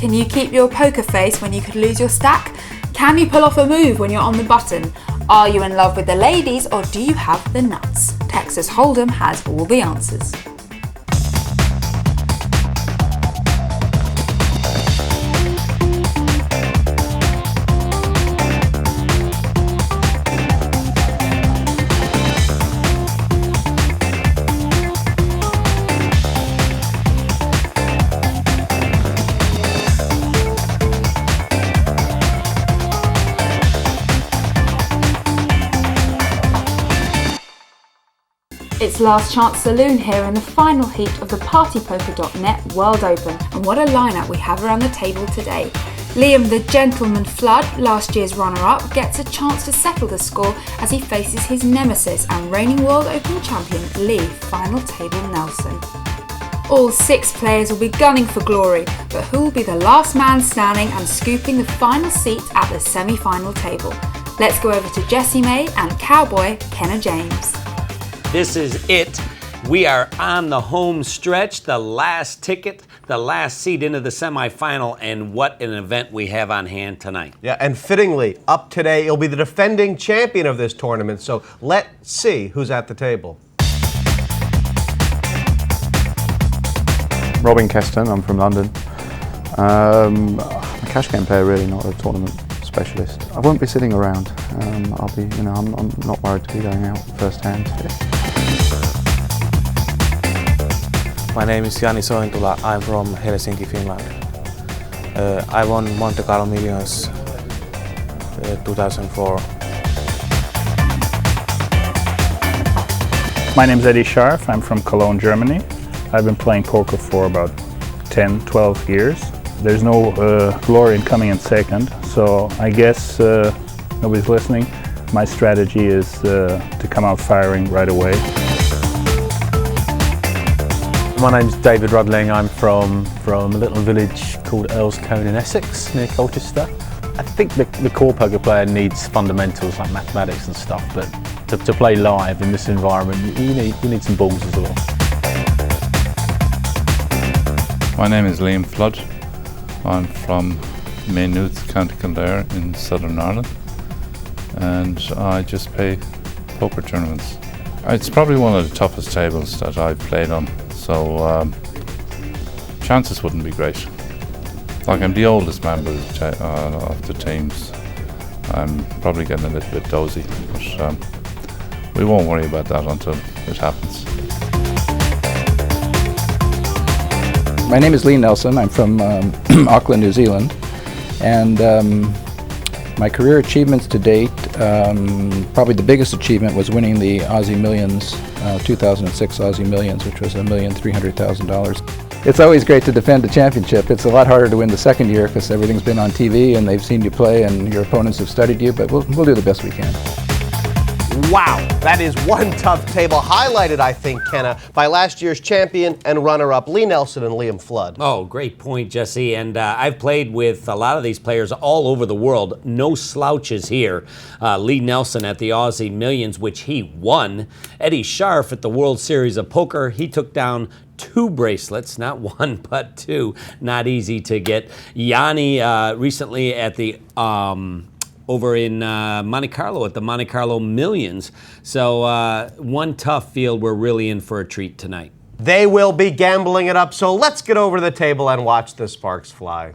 Can you keep your poker face when you could lose your stack? Can you pull off a move when you're on the button? Are you in love with the ladies or do you have the nuts? Texas Hold'em has all the answers. It's Last Chance Saloon here in the final heat of the partypoker.net World Open, and what a lineup we have around the table today. Liam the Gentleman Flood, last year's runner-up, gets a chance to settle the score as he faces his nemesis and reigning World Open champion Lee Final Table Nelson. All 6 players will be gunning for glory, but who will be the last man standing and scooping the final seat at the semi-final table? Let's go over to Jessie May and Cowboy Kenna James. This is it. We are on the home stretch, the last ticket, the last seat into the semifinal, and what an event we have on hand tonight. Yeah, and fittingly, up today, he'll be the defending champion of this tournament, so let's see who's at the table. Robin Keston, I'm from London. I'm a cash game player really, not a tournament specialist. I won't be sitting around. I'll be, I'm not worried to be going out first hand. My name is Jani Sointula. I'm from Helsinki, Finland. I won Monte Carlo Millions 2004. My name is Eddy Scharf. I'm from Cologne, Germany. I've been playing poker for about 10, 12 years. There's no glory in coming in second, so I guess nobody's listening. My strategy is to come out firing right away. My name's David Rudling. I'm from a little village called Earlscone in Essex, near Colchester. I think the core poker player needs fundamentals like mathematics and stuff, but to play live in this environment, you need some balls as well. My name is Liam Flood. I'm from Maynooth, County Kildare in Southern Ireland, and I just play poker tournaments. It's probably one of the toughest tables that I've played on, so chances wouldn't be great. Like, I'm the oldest member of the teams. I'm probably getting a little bit dozy, but we won't worry about that until it happens. My name is Lee Nelson. I'm from Auckland, New Zealand, and my career achievements to date, probably the biggest achievement was winning the Aussie Millions, 2006 Aussie Millions, which was $1,300,000. It's always great to defend the championship. It's a lot harder to win the second year because everything's been on TV and they've seen you play and your opponents have studied you, but we'll do the best we can. Wow, that is one tough table, highlighted, I think, Kenna, by last year's champion and runner-up Lee Nelson and Liam Flood. Oh, great point, Jesse. And I've played with a lot of these players all over the world. No slouches here. Lee Nelson at the Aussie Millions, which he won. Eddy Scharf at the World Series of Poker. He took down 2 bracelets, not 1, but 2. Not easy to get. Jani recently at the over in Monte Carlo at the Monte Carlo Millions. So one tough field. We're really in for a treat tonight. They will be gambling it up, so let's get over to the table and watch the sparks fly.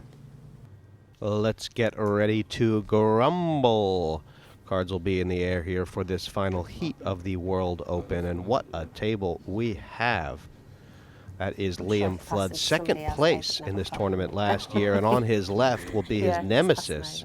Let's get ready to grumble. Cards will be in the air here for this final heat of the World Open, and what a table we have. That is Liam Flood, second place in this tournament last year, and on his left will be his nemesis,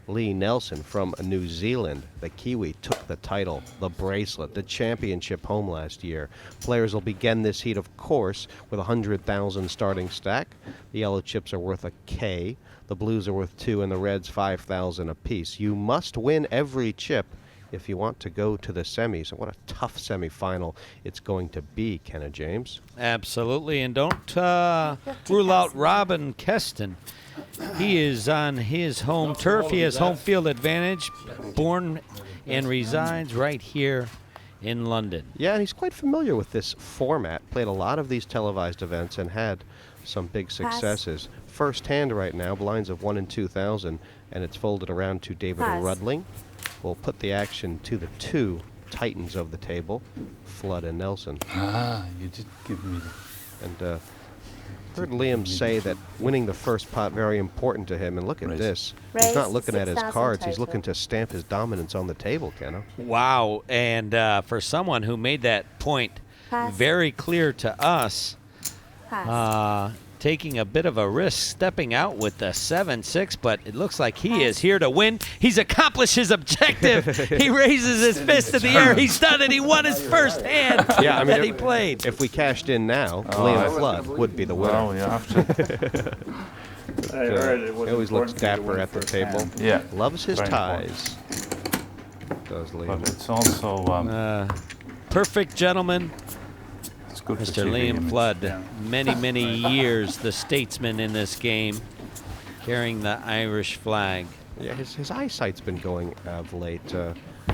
Lee Nelson from New Zealand. The Kiwi took the title, the bracelet, the championship home last year. Players will begin this heat, of course, with a 100,000 starting stack. The yellow chips are worth a K, the blues are worth 2, and the reds 5,000 apiece. You must win every chip if you want to go to the semis. And what a tough semifinal it's going to be, Kenna James. Absolutely, and don't rule out Robin Keston. He is on his home turf. He has home field advantage, born and resides right here in London. Yeah, and he's quite familiar with this format. Played a lot of these televised events and had some big successes. First hand right now, blinds of 1 and 2,000, and it's folded around to David Rudling. We'll put the action to the two titans of the table, Flood and Nelson. Ah, you did give me. And heard Liam say that winning the first pot very important to him, and look at this. He's not looking at his cards, he's looking to stamp his dominance on the table, Kenna. Wow, and for someone who made that point very clear to us, taking a bit of a risk stepping out with the 7-6, but it looks like he is here to win. He's accomplished his objective. He raises his fist in the air. He's done it. He won his first hand that he played. If we cashed in now, Liam Flood would be the winner. Oh, you have to. He always looks dapper at the table. Yeah. Loves his Very ties. Does Liam. But it's also Perfect gentleman. it's good to see Mr. the Liam image. Flood, many years the statesman in this game, carrying the Irish flag. Yeah, his eyesight's been going of late.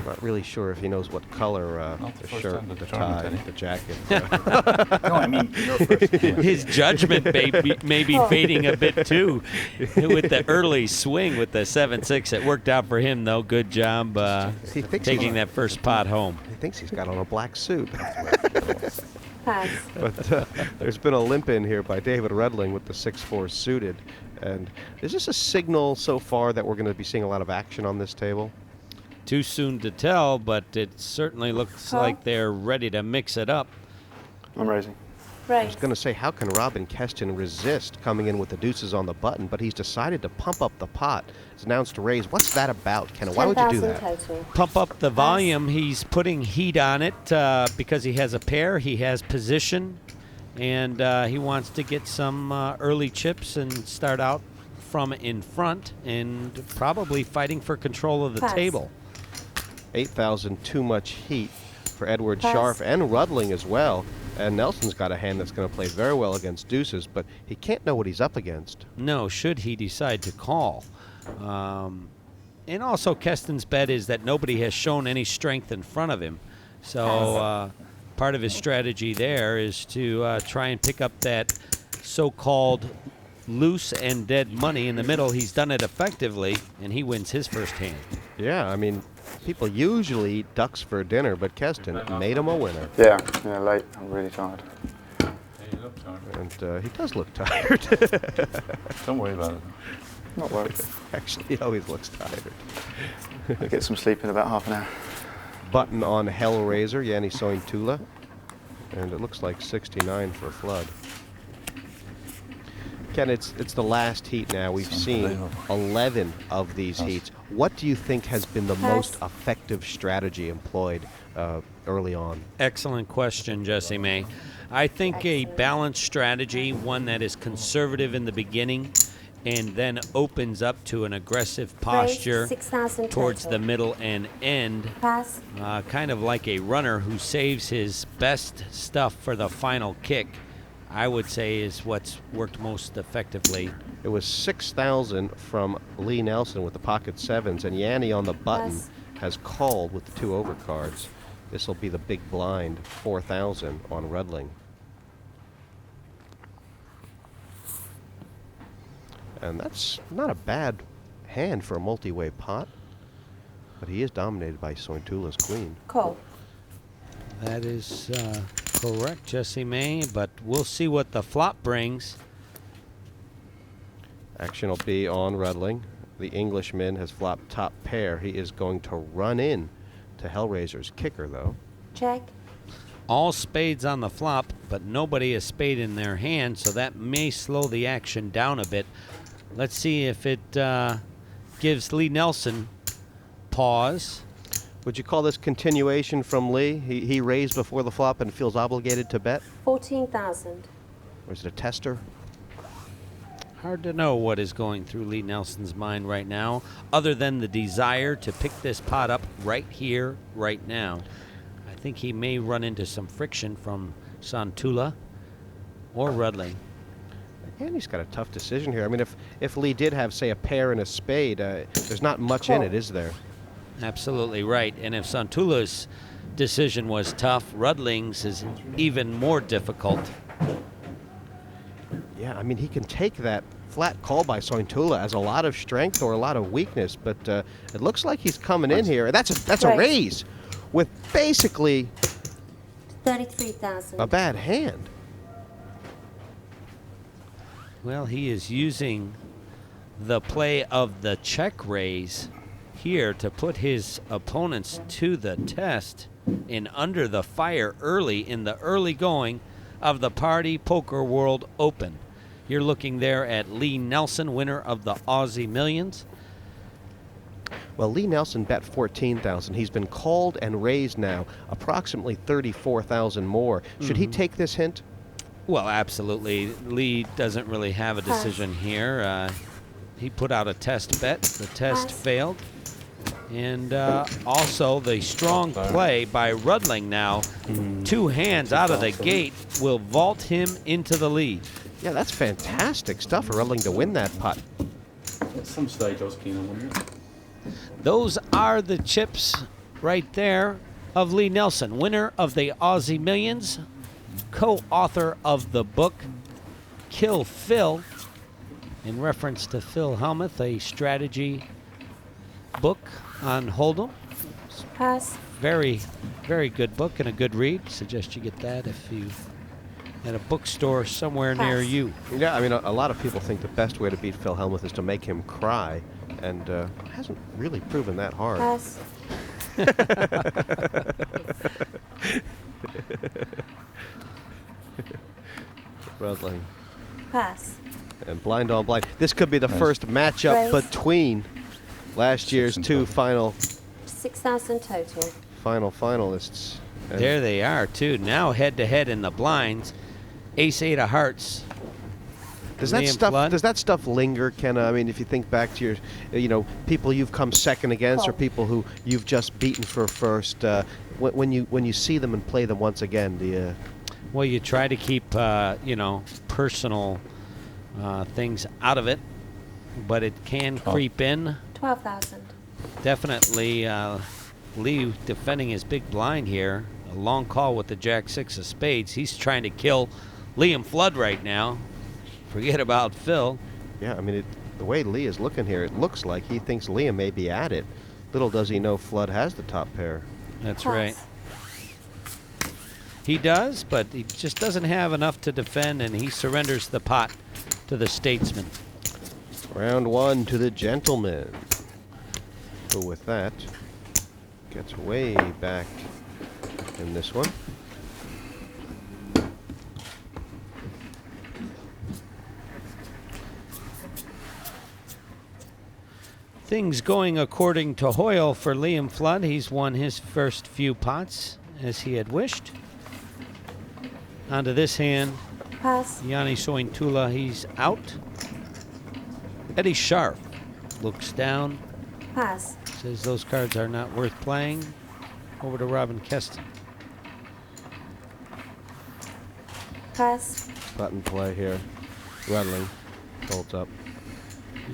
Not really sure if he knows what color the first shirt, time the that's tie, German, the jacket. No, I mean, your first. His judgment may be fading a bit too with the early swing with the 7-6. It worked out for him though. Good job He thinks taking that first pot home. He thinks he's got on a black suit. Pass. But there's been a limp in here by David Rudling with the 6-4 suited. And is this a signal so far that we're going to be seeing a lot of action on this table? Too soon to tell, but it certainly looks like they're ready to mix it up. I'm raising. I was going to say, how can Robin Keston resist coming in with the deuces on the button, but he's decided to pump up the pot. It's announced to raise. What's that about, Kenna? Why would you do that? Total. Pump up the volume. He's putting heat on it because he has a pair. He has position, and he wants to get some early chips and start out from in front and probably fighting for control of the table. 8,000, too much heat for Edward Scharf and Rudling as well. And Nelson's got a hand that's going to play very well against deuces, but he can't know what he's up against. No, should he decide to call. And also Keston's bet is that nobody has shown any strength in front of him. So part of his strategy there is to try and pick up that so-called loose and dead money in the middle. He's done it effectively, and he wins his first hand. Yeah, I mean, people usually eat ducks for dinner, but Keston made him a winner. Yeah, late. I'm really tired. Yeah, you look tired. And he does look tired. Don't worry about it. Not worried. Actually, he always looks tired. I'll get some sleep in about half an hour. Button on Hellraiser, Jani Sointula. And it looks like 69 for Flood. Ken, it's the last heat now. We've seen 11 of these heats. What do you think has been the most effective strategy employed early on? Excellent question, Jesse May. I think a balanced strategy, one that is conservative in the beginning and then opens up to an aggressive posture towards the middle and end, kind of like a runner who saves his best stuff for the final kick, I would say is what's worked most effectively. It was 6,000 from Lee Nelson with the pocket sevens, and Jani on the button has called with the two overcards. This will be the big blind, 4,000 on Rudling. And that's not a bad hand for a multi-way pot, but he is dominated by Sointula's queen. Call. That is correct, Jesse May, but we'll see what the flop brings. Action will be on Rudling. The Englishman has flopped top pair. He is going to run in to Hellraiser's kicker, though. Check. All spades on the flop, but nobody has spade in their hand, so that may slow the action down a bit. Let's see if it gives Lee Nelson pause. Would you call this continuation from Lee? He raised before the flop and feels obligated to bet? 14,000. Or is it a tester? Hard to know what is going through Lee Nelson's mind right now, other than the desire to pick this pot up right here, right now. I think he may run into some friction from Sointula or Rudling. And he's got a tough decision here. I mean, if Lee did have, say, a pair and a spade, there's not much in it, is there? Absolutely right. And if Sointula's decision was tough, Rudling's is even more difficult. Yeah, Yeah, I mean, he can take that flat call by Sointula as a lot of strength or a lot of weakness, but it looks like he's coming in here. That's a raise with basically 33,000. a bad hand. Well, he is using the play of the check raise here to put his opponents to the test in under the fire early in the early going of the Party Poker World Open. You're looking there at Lee Nelson, winner of the Aussie Millions. Well, Lee Nelson bet 14,000. He's been called and raised now approximately 34,000 more. Should he take this hint? Well, absolutely. Lee doesn't really have a decision here. He put out a test bet. The test failed. And also the strong play by Rudling now, 2 hands out of the gate, will vault him into the lead. Yeah, that's fantastic stuff for Rudling to win that putt. At some stage I was keen on winning it. Those are the chips right there of Lee Nelson, winner of the Aussie Millions, co-author of the book Kill Phil, in reference to Phil Hellmuth, a strategy book on Hold'em. Pass. Very, very good book and a good read. Suggest you get that if you at a bookstore somewhere near you. Yeah, I mean, a lot of people think the best way to beat Phil Hellmuth is to make him cry, and hasn't really proven that hard. Pass. Rudling. Pass. And blind on blind. This could be the first matchup Raise. between last year's two final 6,000 total. finalists. And There they are, too. Now head-to-head in the blinds. Ace-8 of hearts. Does that Liam stuff Flood. does that stuff linger, Kenna? I mean, if you think back to your, people you've come second against, or people who you've just beaten for first, when you see them and play them once again, do you? Well, you try to keep, personal things out of it, but it can creep in. 12,000. Definitely, Lee defending his big blind here. A long call with the Jack-6 of spades. He's trying to kill Liam Flood right now. Forget about Phil. Yeah, I mean, the way Lee is looking here, it looks like he thinks Liam may be at it. Little does he know Flood has the top pair. That's right. He does, but he just doesn't have enough to defend, and he surrenders the pot to the statesman. Round one to the gentleman. So with that, gets way back in this one. Things going according to Hoyle for Liam Flood. He's won his first few pots as he had wished. Onto this hand, Pass. Jani Sointula, he's out. Eddy Scharf looks down, Pass. says those cards are not worth playing. Over to Robin Keston. Pass. Button play here. Rudling holds up.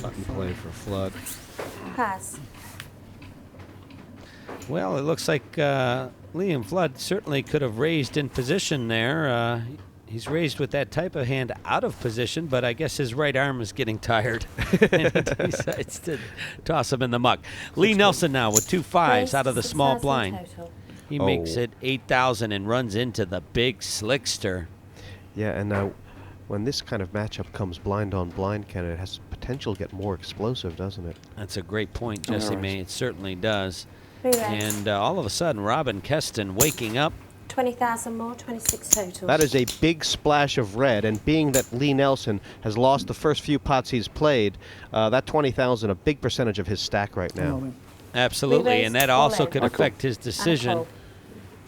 Button play for Flood. Pass. Well, it looks like Liam Flood certainly could have raised in position there. He's raised with that type of hand out of position, but I guess his right arm is getting tired. And he decides to toss him in the muck. Lee Nelson now with 2 5s out of the small 6,000 blind. total. He makes it 8,000 and runs into the big slickster. Yeah, and now when this kind of matchup comes blind on blind, Kenna, it has potential to get more explosive, doesn't it? That's a great point, Jesse May. It certainly does. Re-raise. And all of a sudden, Robin Keston waking up. 20,000 more, 26 total. That is a big splash of red, and being that Lee Nelson has lost the first few pots he's played, that 20,000, a big percentage of his stack right now. Absolutely, Re-raise, and that all also in. could affect his decision call.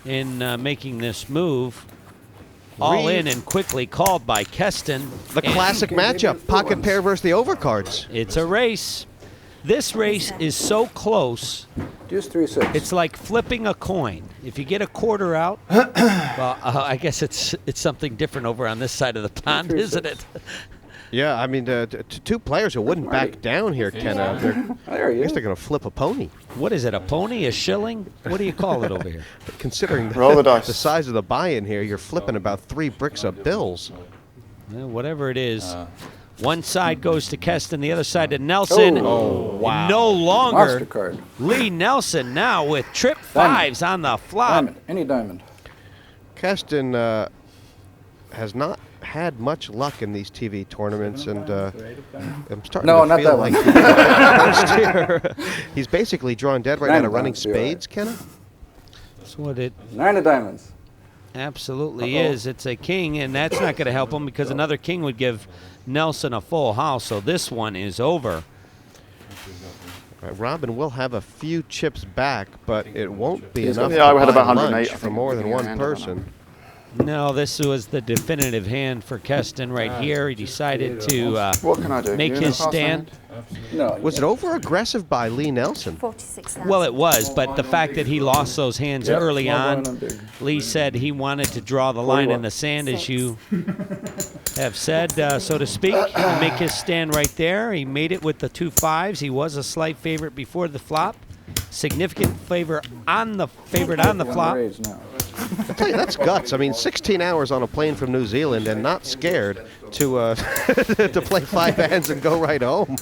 in making this move. All in and quickly called by Keston. The classic matchup, pocket pair versus the overcards. It's a race. This race is so close. Deuce 3-6. It's like flipping a coin. If you get a quarter out, well, I guess it's something different over on this side of the pond, isn't it? Yeah, I mean, two players who wouldn't back down here, Kenna. I guess they're going to flip a pony. What is it, a pony, a shilling? What do you call it over here? Considering Roll the dice. the size of the buy-in here, you're flipping about 3 bricks of bills. Well, whatever it is. One side goes to Keston, the other side to Nelson. Oh, wow. No longer Monster card. Lee Nelson now with trip fives on the flop. Diamond. Any diamond. Keston has not had much luck in these TV tournaments, and I'm starting No, to not feel that like one. he's basically drawn dead right Nine out of of running diamonds, you're right. spades, Kenna. That's what it 9 of diamonds. absolutely is. It's a king, and that's not going to help him because another king would give Nelson a full house, so this one is over. All right, Robin will have a few chips back, but it won't be He's enough got- yeah, to I had buy about 108, lunch I for think, more than beginning of one the hand, I don't person. No, this was the definitive hand for Keston right here. He decided to What can I do? make You his gonna pass stand. No. Was it over aggressive by Lee Nelson? 46,000. Well, it was, but the fact that he lost those hands early on, Lee said he wanted to draw the line in the sand, as you have said, so to speak, and make his stand right there. He made it with the 2 5s. He was a slight favorite before the flop. Significant favorite on the flop. Raise now. I tell you, that's guts. I mean, 16 hours on a plane from New Zealand and not scared to to play 5 hands and go right home.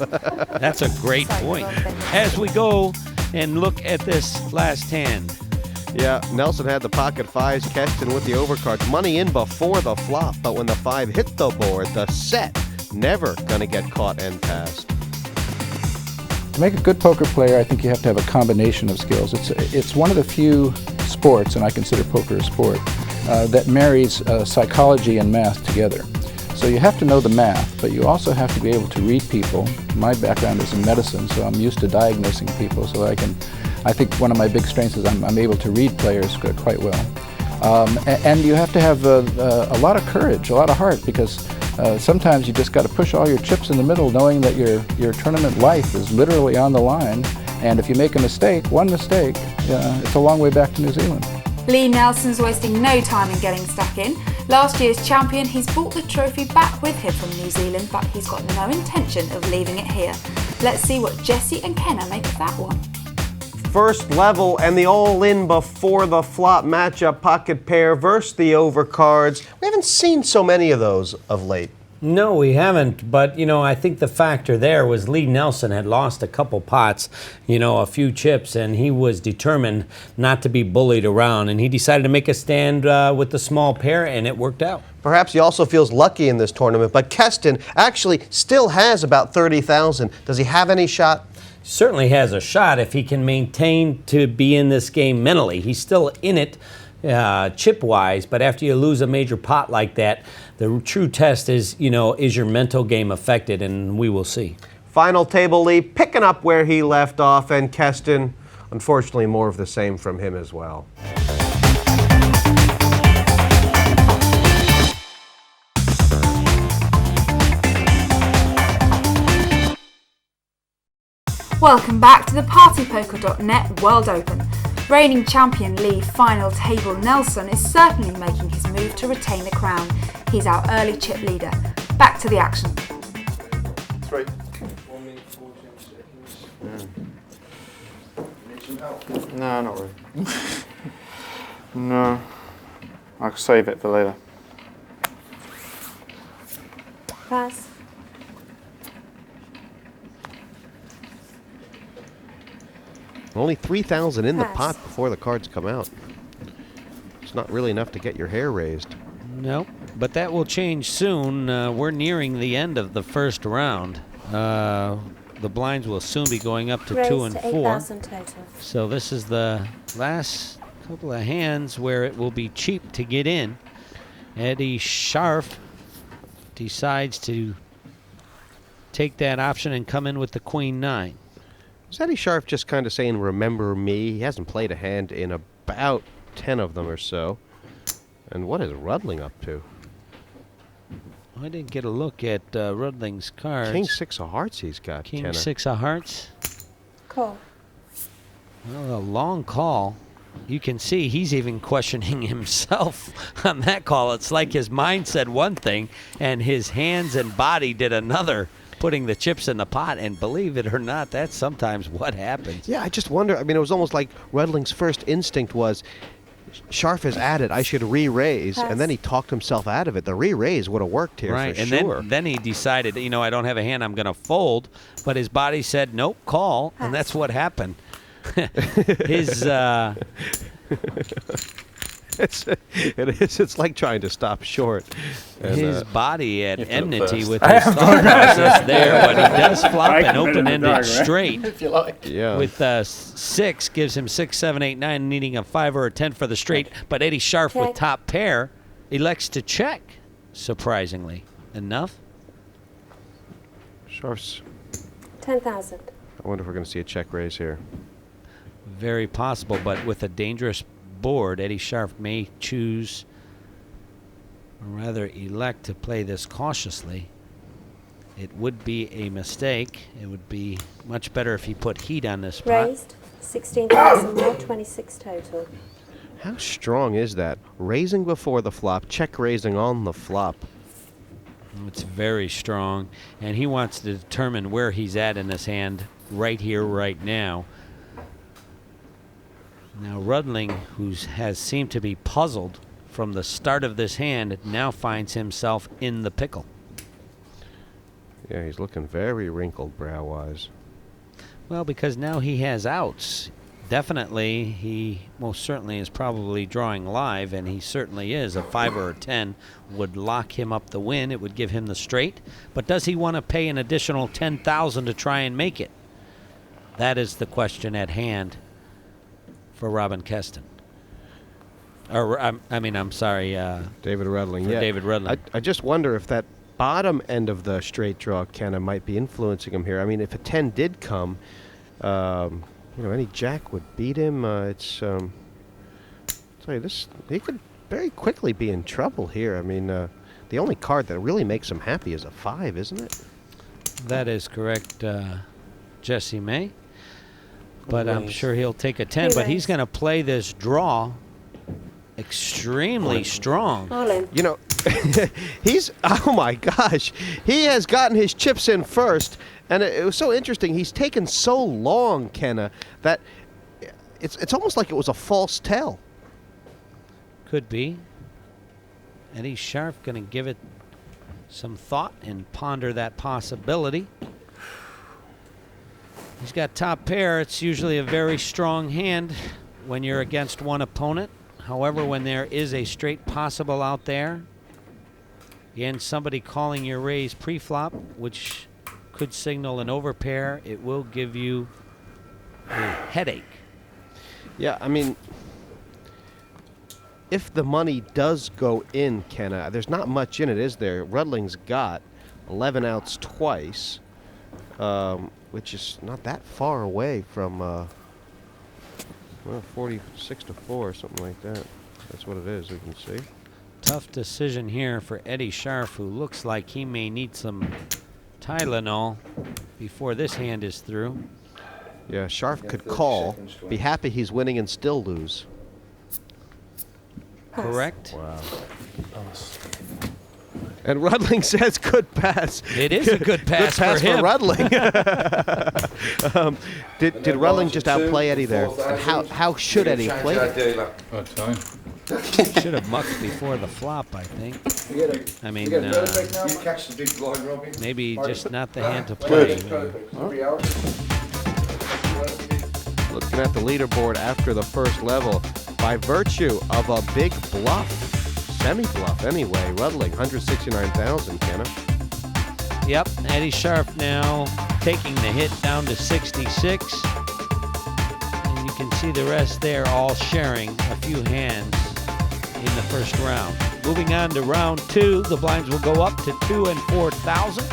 That's a great point. As we go and look at this last hand. Yeah, Nelson had the pocket 5s, Keston with the overcards. Money in before the flop, but when the 5 hit the board, the set never going to get caught and passed. To make a good poker player, I think you have to have a combination of skills. It's one of the few sports, and I consider poker a sport, that marries psychology and math together. So you have to know the math, but you also have to be able to read people. My background is in medicine, so I'm used to diagnosing people, so I think one of my big strengths is I'm able to read players quite well. And you have to have a lot of courage, a lot of heart, because sometimes you just got to push all your chips in the middle, knowing that your tournament life is literally on the line. And if you make a mistake, one mistake, it's a long way back to New Zealand. Lee Nelson's wasting no time in getting stuck in. Last year's champion, he's brought the trophy back with him from New Zealand, but he's got no intention of leaving it here. Let's see what Jesse and Kenna make of that one. First level and the all-in before the flop matchup, pocket pair versus the overcards. We haven't seen so many of those of late. No, we haven't, but, I think the factor there was Lee Nelson had lost a couple pots, a few chips, and he was determined not to be bullied around, and he decided to make a stand with the small pair, and it worked out. Perhaps he also feels lucky in this tournament, but Keston actually still has about 30,000. Does he have any shot? Certainly has a shot if he can maintain to be in this game mentally. He's still in it chip-wise, but after you lose a major pot like that, the true test is, is your mental game affected, and we will see. Final table lead, picking up where he left off, and Keston, unfortunately, more of the same from him as well. Welcome back to the partypoker.net World Open. Reigning champion Lee Final Table Nelson is certainly making his move to retain the crown. He's our early chip leader. Back to the action. 3. No, not really. No. I'll save it for later. Pass. Only 3,000 in the Pass. pot before the cards come out. It's not really enough to get your hair raised. No, but that will change soon. We're nearing the end of the first round. The blinds will soon be going up to Raise 2 and to 4. 8,000 total. So this is the last couple of hands where it will be cheap to get in. Eddy Scharf decides to take that option and come in with the Queen 9. Is Eddy Scharf just kind of saying, remember me? He hasn't played a hand in about 10 of them or so. And what is Rudling up to? I didn't get a look at Rudling's cards. King 6 of hearts he's got, King Kenna. 6 of hearts. Call. Well, a long call. You can see he's even questioning himself on that call. It's like his mind said one thing and his hands and body did another, putting the chips in the pot. And believe it or not, that's sometimes what happens. Yeah, I just wonder. I mean, it was almost like Rudling's first instinct was, Scharf has added, I should re-raise, and then he talked himself out of it. The re-raise would have worked here right, for and sure. then he decided, you know, I don't have a hand, I'm going to fold, but his body said, nope, call, and that's what happened. His it's like trying to stop short. And, his body at enmity with his thought process there, but he does flop an open-ended straight. If you like. Yeah. With 6 gives him 6, 7, 8, 9, needing a 5 or a 10 for the straight. But Eddy Scharf with top pair elects to check, surprisingly enough. Scharf's 10,000. I wonder if we're going to see a check raise here. Very possible, but with a dangerous board, Eddy Scharf may choose, or rather elect, to play this cautiously. It would be a mistake. It would be much better if he put heat on this pot. Raised 16,000 more, 26 total. How strong is that? Raising before the flop, check raising on the flop. It's very strong, and he wants to determine where he's at in this hand right here, right now. Now Rudling, who has seemed to be puzzled from the start of this hand, now finds himself in the pickle. Yeah, he's looking very wrinkled brow-wise. Well, because now he has outs. Definitely, he most certainly is probably drawing live, and he certainly is. A 5 or a 10 would lock him up the win. It would give him the straight. But does he want to pay an additional $10,000 to try and make it? That is the question at hand for Robin Keston. Or, I'm sorry. David Rudling, yeah. David Rudling. I just wonder if that bottom end of the straight draw, Kenna, might be influencing him here. I mean, if a 10 did come, any jack would beat him. I'll tell you this, he could very quickly be in trouble here. I mean, the only card that really makes him happy is a 5, isn't it? That is correct, Jesse May. But I'm sure he'll take a 10. But he's going to play this draw extremely strong. All in. You know, oh my gosh, he has gotten his chips in first, and it was so interesting. He's taken so long, Kenna, that it's almost like it was a false tell. Could be. Eddy Scharf going to give it some thought and ponder that possibility. He's got top pair. It's usually a very strong hand when you're against one opponent. However, when there is a straight possible out there, again, somebody calling your raise pre-flop, which could signal an overpair, it will give you a headache. Yeah, I mean, if the money does go in, Kenna, there's not much in it, is there? Rudling's got 11 outs twice, which is not that far away from 46 to 4 or something like that. That's what it is, you can see. Tough decision here for Eddy Scharf, who looks like he may need some Tylenol before this hand is through. Yeah, Scharf could call, be happy he's winning and still lose. Correct. Wow. And Rudling says good pass. It is a good pass, good pass for him. Rudling. Did Rudling just outplay Eddy there? And how should Eddy play it? Should have mucked before the flop, I think. I mean, maybe just not the hand to play. Looking at the leaderboard after the first level, by virtue of a big bluff, semi-bluff anyway, Rudling, 169,000, Kenna. Yep, Eddy Scharf now taking the hit down to 66. And you can see the rest there all sharing a few hands in the first round. Moving on to round 2, the blinds will go up to 2,000 and 4,000.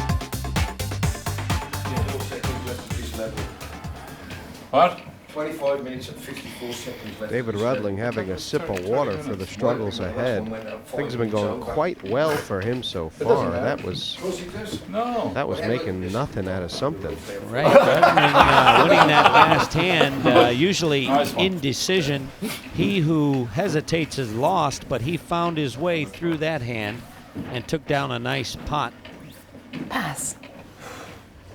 What? 25 minutes and 54 seconds left. David Rudling having a sip of water for the struggles ahead. Things have been going quite well for him so far. That was making nothing out of something. Right, Rudling winning that last hand, usually indecision. He who hesitates is lost, but he found his way through that hand and took down a nice pot. Pass.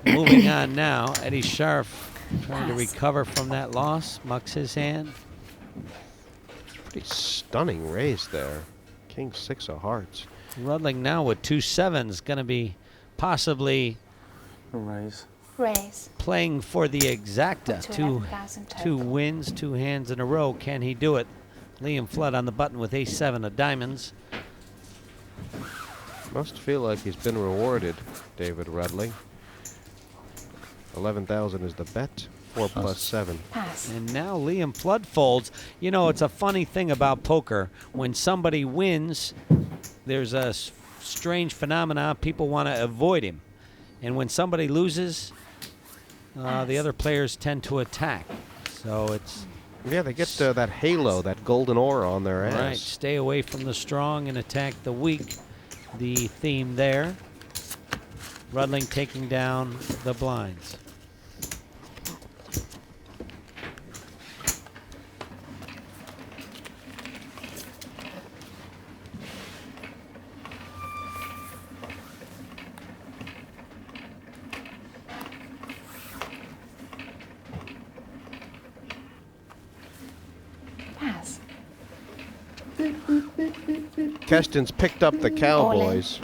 Moving on now, Eddy Scharf trying to recover from that loss, mucks his hand. Pretty stunning raise there. King 6 of hearts. Rudling now with 2 sevens, going to be possibly Raise. playing for the exacta. Two wins, 2 hands in a row. Can he do it? Liam Flood on the button with ace-7 of diamonds. Must feel like he's been rewarded, David Rudling. 11,000 is the bet. 4 plus 7. And now Liam Flood folds. You know, it's a funny thing about poker. When somebody wins, there's a strange phenomenon. People want to avoid him. And when somebody loses, the other players tend to attack. So it's... Yeah, they get that halo, that golden aura on their ass. Right, stay away from the strong and attack the weak. The theme there. Rudling taking down the blinds. Keston's picked up the Cowboys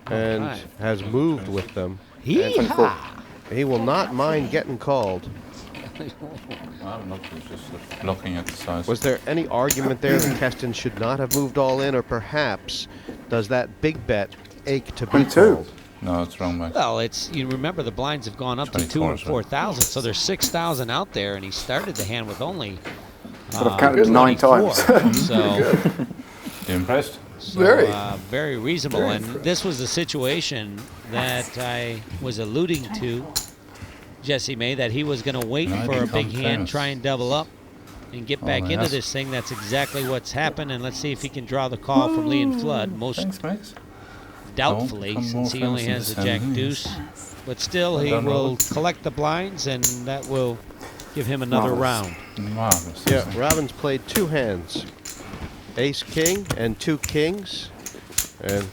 and has moved with them. He will not mind getting called. I'm not just looking at the size. Was there any argument there that Keston should not have moved all in, or perhaps does that big bet ache to be called? No, it's wrong, Max. Well, you remember the blinds have gone up to 2 and 4,000, so there's 6,000 out there, and he started the hand with only. But I've counted it 9 times. So. You impressed? So, very reasonable. And this was the situation that I was alluding to, Jesse May, that he was going to wait for a big hand, try and double up, and get back into this thing. That's exactly what's happened. And let's see if he can draw the call from Liam Flood. Most doubtfully, since he only has the jack deuce. But still, he will collect the blinds, and that will give him another round. Marvelous. Yeah, Robin's played 2 hands. Ace King and 2 kings, and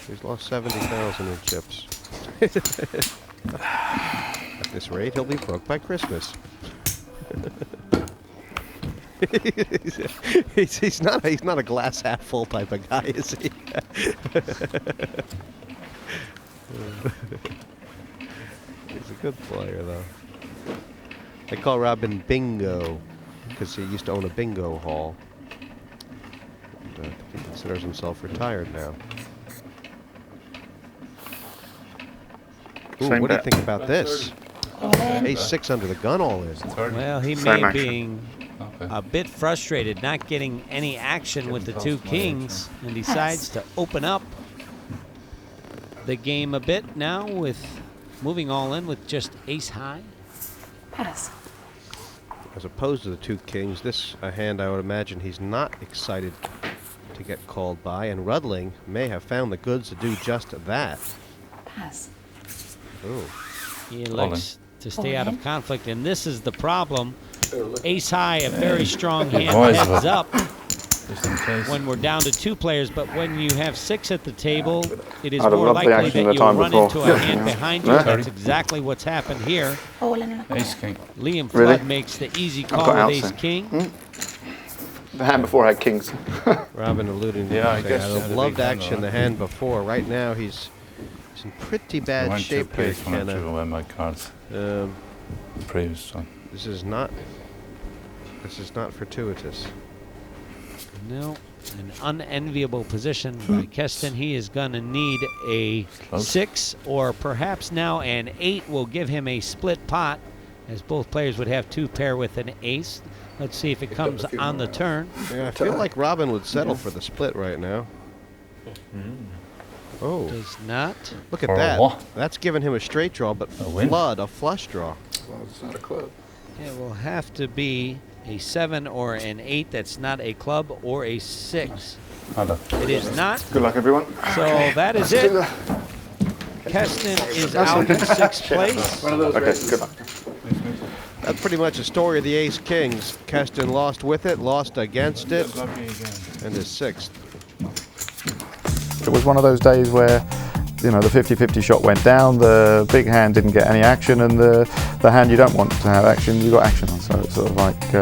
he's lost 70,000 in chips. At this rate, he'll be broke by Christmas. he's not a glass half full type of guy, is he? He's a good player, though. They call Robin Bingo because he used to own a bingo hall. He considers himself retired now. Ooh, what do you think about this? Ace-6 under the gun all in. Well, he may be a bit frustrated not getting any action with the 2 kings, and decides to open up the game a bit now with moving all in with just ace-high. Pass. As opposed to the 2 kings, this a hand I would imagine he's not excited to get called by, and Rudling may have found the goods to do just that. Pass. Ooh. He likes to stay out of conflict, and this is the problem. Ace high, a very strong hand, heads up when we're down to 2 players, but when you have 6 at the table, it is more likely that you'll run into a hand behind you. That's exactly what's happened here. Ace King. Liam Flood makes the easy call with Ace King. The hand before had kings. Robin alluding to I guess I'd have loved action the hand before. Right now he's in pretty bad shape here, Kenna. Away my cards. Previous one. This is not fortuitous. No, an unenviable position by Keston. He is going to need a 6, or perhaps now an 8 will give him a split pot, as both players would have 2 pair with an ace. Let's see if it comes on the turn. Yeah, I feel like Robin would settle for the split right now. Oh. Does not. Look at that. That's giving him a straight draw, but Flood, a flush draw. It's not a club. It will have to be a 7 or an 8 that's not a club, or a 6. It is not. Good luck, everyone. So that is it. Keston is out in 6th place. Okay, good luck. That's pretty much the story of the Ace Kings. Keston lost with it, lost against it, and is 6th. It was one of those days where, you know, the 50-50 shot went down, the big hand didn't get any action, and the hand you don't want to have action, you got action on. So it's sort of like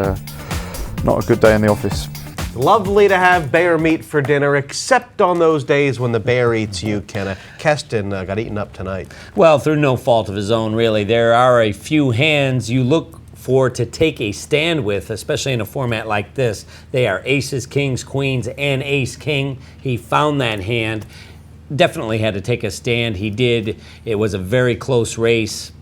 not a good day in the office. Lovely to have bear meat for dinner, except on those days when the bear eats you, Kenna. Keston got eaten up tonight. Well, through no fault of his own, really. There are a few hands you look for to take a stand with, especially in a format like this. They are aces, kings, queens, and ace-king. He found that hand. Definitely had to take a stand. He did. It was a very close race.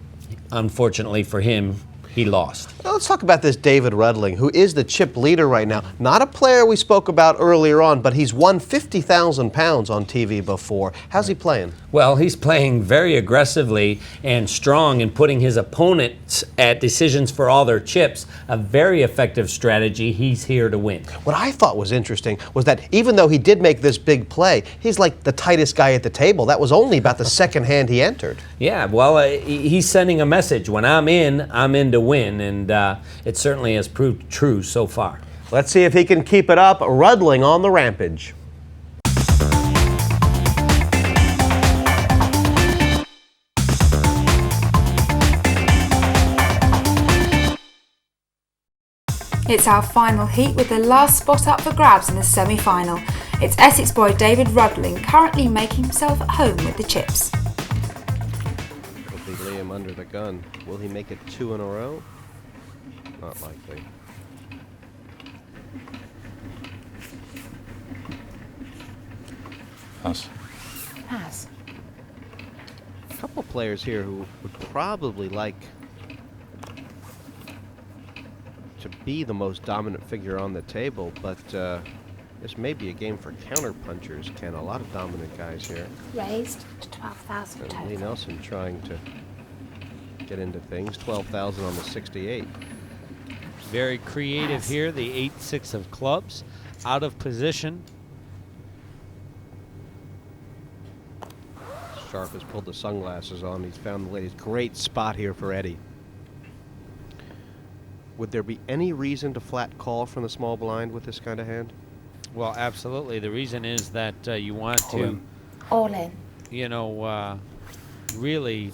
Unfortunately for him, he lost. Now let's talk about this David Rudling, who is the chip leader right now. Not a player we spoke about earlier on, but he's won 50,000 pounds on TV before. How's he playing? Well, he's playing very aggressively and strong and putting his opponents at decisions for all their chips. A very effective strategy. He's here to win. What I thought was interesting was that even though he did make this big play, he's like the tightest guy at the table. That was only about the second hand he entered. Yeah, well, he's sending a message. When I'm in to win, and it certainly has proved true so far. Let's see if he can keep it up. Rudling on the rampage. It's our final heat with the last spot up for grabs in the semi-final. It's Essex boy David Rudling currently making himself at home with the chips. Will be Liam under the gun. Will he make it 2 in a row? Not likely. Pass. Pass. A couple players here who would probably like to be the most dominant figure on the table, but this may be a game for counter-punchers, Ken. A lot of dominant guys here. Raised to 12,000 total. Lee Nelson trying to get into things. 12,000 on the 68. Very creative here. The 8-6 of clubs. Out of position. Scharf has pulled the sunglasses on. He's found the latest great spot here for Eddy. Would there be any reason to flat call from the small blind with this kind of hand? Well, absolutely. The reason is that you want to, All in. you know, really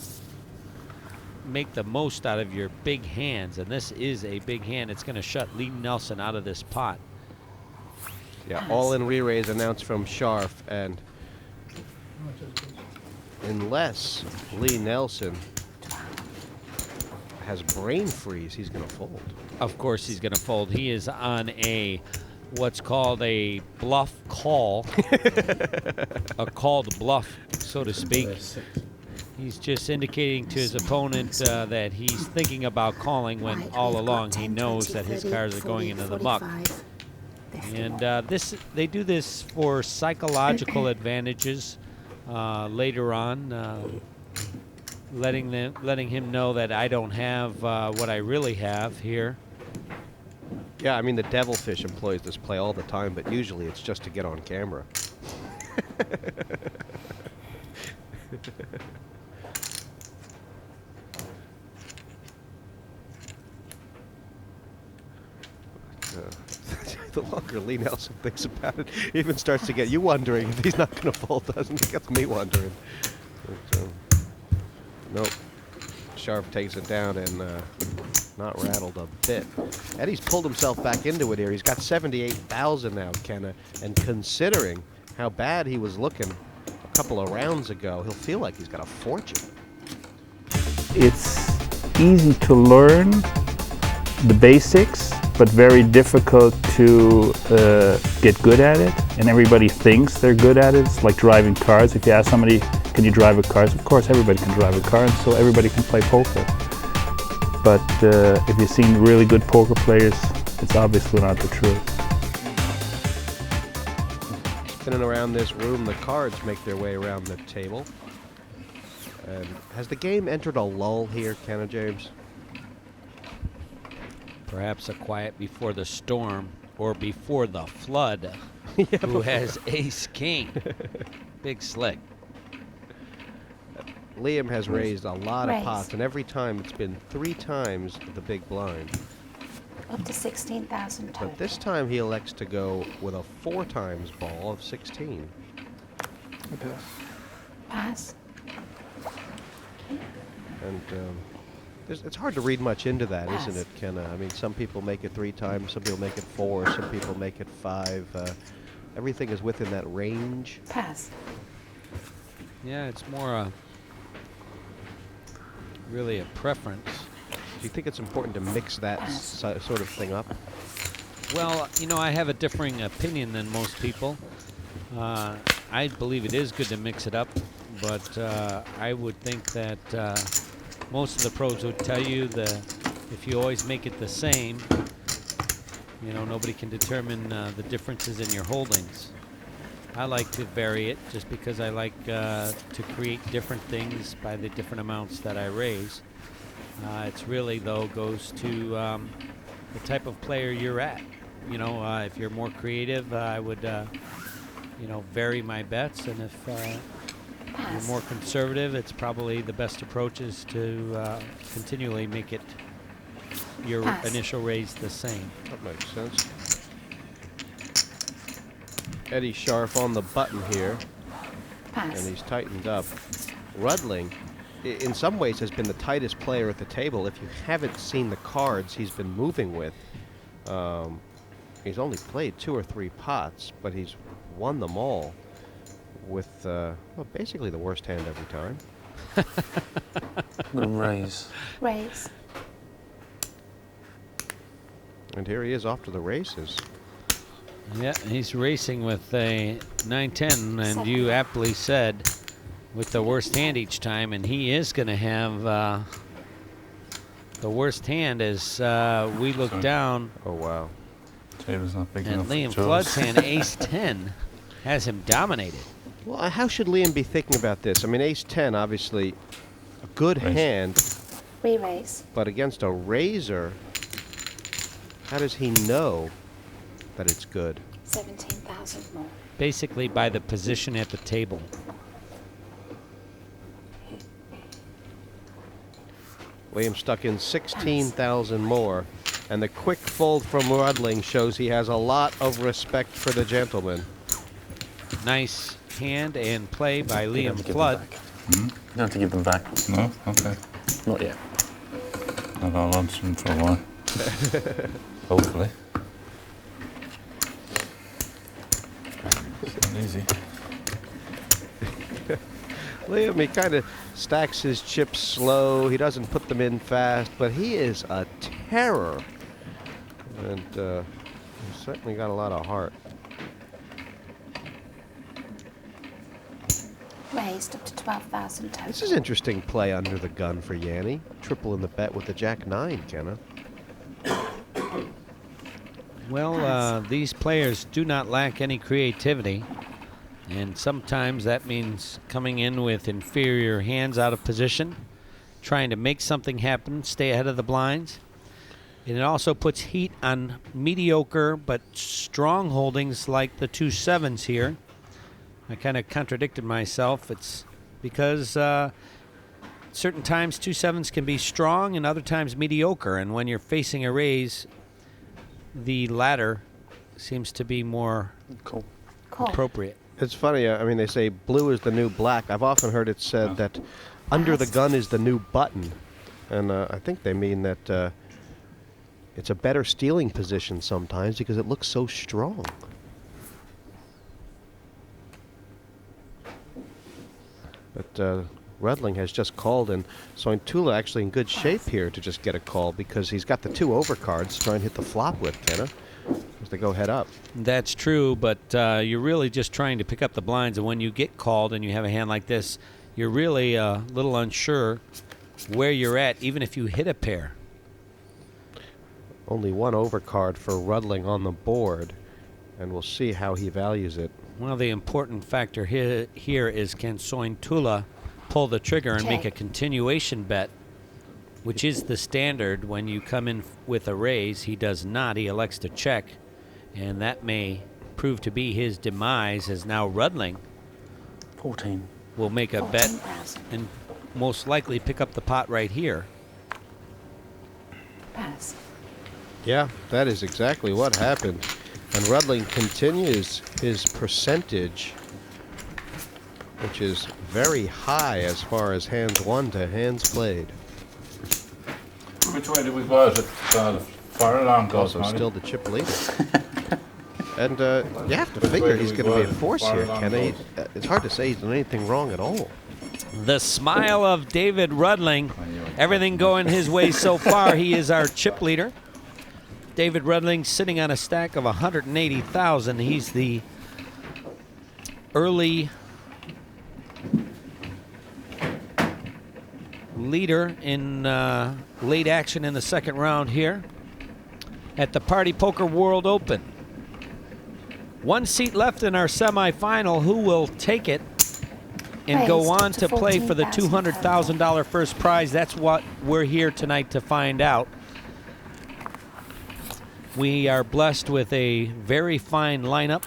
make the most out of your big hands. And this is a big hand. It's going to shut Lee Nelson out of this pot. Yeah, all in re-raise announced from Scharf, and unless Lee Nelson has brain freeze, he's going to fold. Of course he's going to fold. He is on a what's called a bluff call. A called bluff, so to speak. He's just indicating to his opponent that he's thinking about calling when all along he knows that his cards are going into the muck. And they do this for psychological advantages later on. Letting him know that I don't have what I really have here. Yeah, I mean, the Devilfish employs this play all the time, but usually it's just to get on camera. The longer Lee Nelson thinks about it, even starts to get you wondering if he's not going to fold, doesn't it? Gets me wondering. But, nope. Scharf takes it down and not rattled a bit. Eddy's pulled himself back into it here. He's got 78,000 now, Kenna. And considering how bad he was looking a couple of rounds ago, he'll feel like he's got a fortune. It's easy to learn the basics, but very difficult to get good at it. And everybody thinks they're good at it. It's like driving cars. If you ask somebody, can you drive a car? Of course, everybody can drive a car, and so everybody can play poker. But if you've seen really good poker players, it's obviously not the truth. Spinning around this room, the cards make their way around the table. And has the game entered a lull here, Kenna James? Perhaps a quiet before the storm or before the flood. Who has ace-king. Big slick. Liam has raised a lot of pots, and every time it's been 3 times the big blind. Up to 16,000 total. But this time he elects to go with a 4 times ball of 16. Pass. And It's hard to read much into that, isn't it, Kenna? I mean, some people make it 3 times, some people make it 4, some people make it 5. Everything is within that range. Pass. Yeah, it's more really a preference. Do you think it's important to mix that sort of thing up? Well, you know, I have a differing opinion than most people. I believe it is good to mix it up, but I would think that most of the pros would tell you that if you always make it the same, you know, nobody can determine the differences in your holdings. I like to vary it just because I like to create different things by the different amounts that I raise. It's really, though, goes to the type of player you're at. You know, if you're more creative, I would, you know, vary my bets. And if you're more conservative, it's probably the best approach is to continually make it your initial raise the same. That makes sense. Eddy Scharf on the button here. Pass. And he's tightened up. Rudling, in some ways, has been the tightest player at the table. If you haven't seen the cards he's been moving with, he's only played 2 or 3 pots, but he's won them all with well, basically the worst hand every time. The raise. Raise. And here he is off to the races. Yeah, he's racing with a 9-10, and you aptly said with the worst hand each time, and he is going to have the worst hand as we look down. Oh, wow. Table's not big and enough. Liam Flood's hand, ace-10, has him dominated. Well, how should Liam be thinking about this? I mean, ace-10, obviously, a good hand. Re-raise. But against a raiser, how does he know that it's good? 17,000 more. Basically by the position at the table. Liam stuck in 16,000 more, and the quick fold from Rudling shows he has a lot of respect for the gentleman. Nice hand and play by Liam Flood. You don't have to give them back. No? Okay. Not yet. Not all answer them for a while. Hopefully. It's not easy. Liam, he kind of stacks his chips slow. He doesn't put them in fast, but he is a terror. And he's certainly got a lot of heart. Raised up to 12,000 total. This is interesting play under the gun for Jani. Triple in the bet with the Jack-9, Kenna. Well, these players do not lack any creativity, and sometimes that means coming in with inferior hands out of position, trying to make something happen, stay ahead of the blinds. And it also puts heat on mediocre but strong holdings like the 2 7s here. I kind of contradicted myself. It's because certain times 2 7s can be strong and other times mediocre, and when you're facing a raise, the latter seems to be more appropriate. It's funny, I mean, they say blue is the new black. I've often heard it said that under the gun is the new button. And I think they mean that it's a better stealing position sometimes because it looks so strong. But Rudling has just called, and Sointula actually in good shape here to just get a call because he's got the 2 overcards to try and hit the flop with, Kenna, as they go head up. That's true, but you're really just trying to pick up the blinds, and when you get called and you have a hand like this, you're really a little unsure where you're at, even if you hit a pair. Only 1 overcard for Rudling on the board, and we'll see how he values it. Well, the important factor here is can Sointula pull the trigger and make a continuation bet, which is the standard when you come in with a raise. He does not. He elects to check, and that may prove to be his demise, as now Rudling 14 will make a bet and most likely pick up the pot right here. Pass. Yeah, that is exactly what happened. And Rudling continues his percentage, which is very high as far as hands won to hands played. Which way do we go? The fire alarm goes. Also still the chip leader. And you have to figure he's going to be a force here, Kenna. It's hard to say he's done anything wrong at all. The smile of David Rudling. Everything going his way so far. He is our chip leader. David Rudling sitting on a stack of 180,000. He's the early leader in late action in the second round here at the Party Poker World Open. One seat left in our semifinal. Who will take it and go on to play for the $200,000 first prize? That's what we're here tonight to find out. We are blessed with a very fine lineup.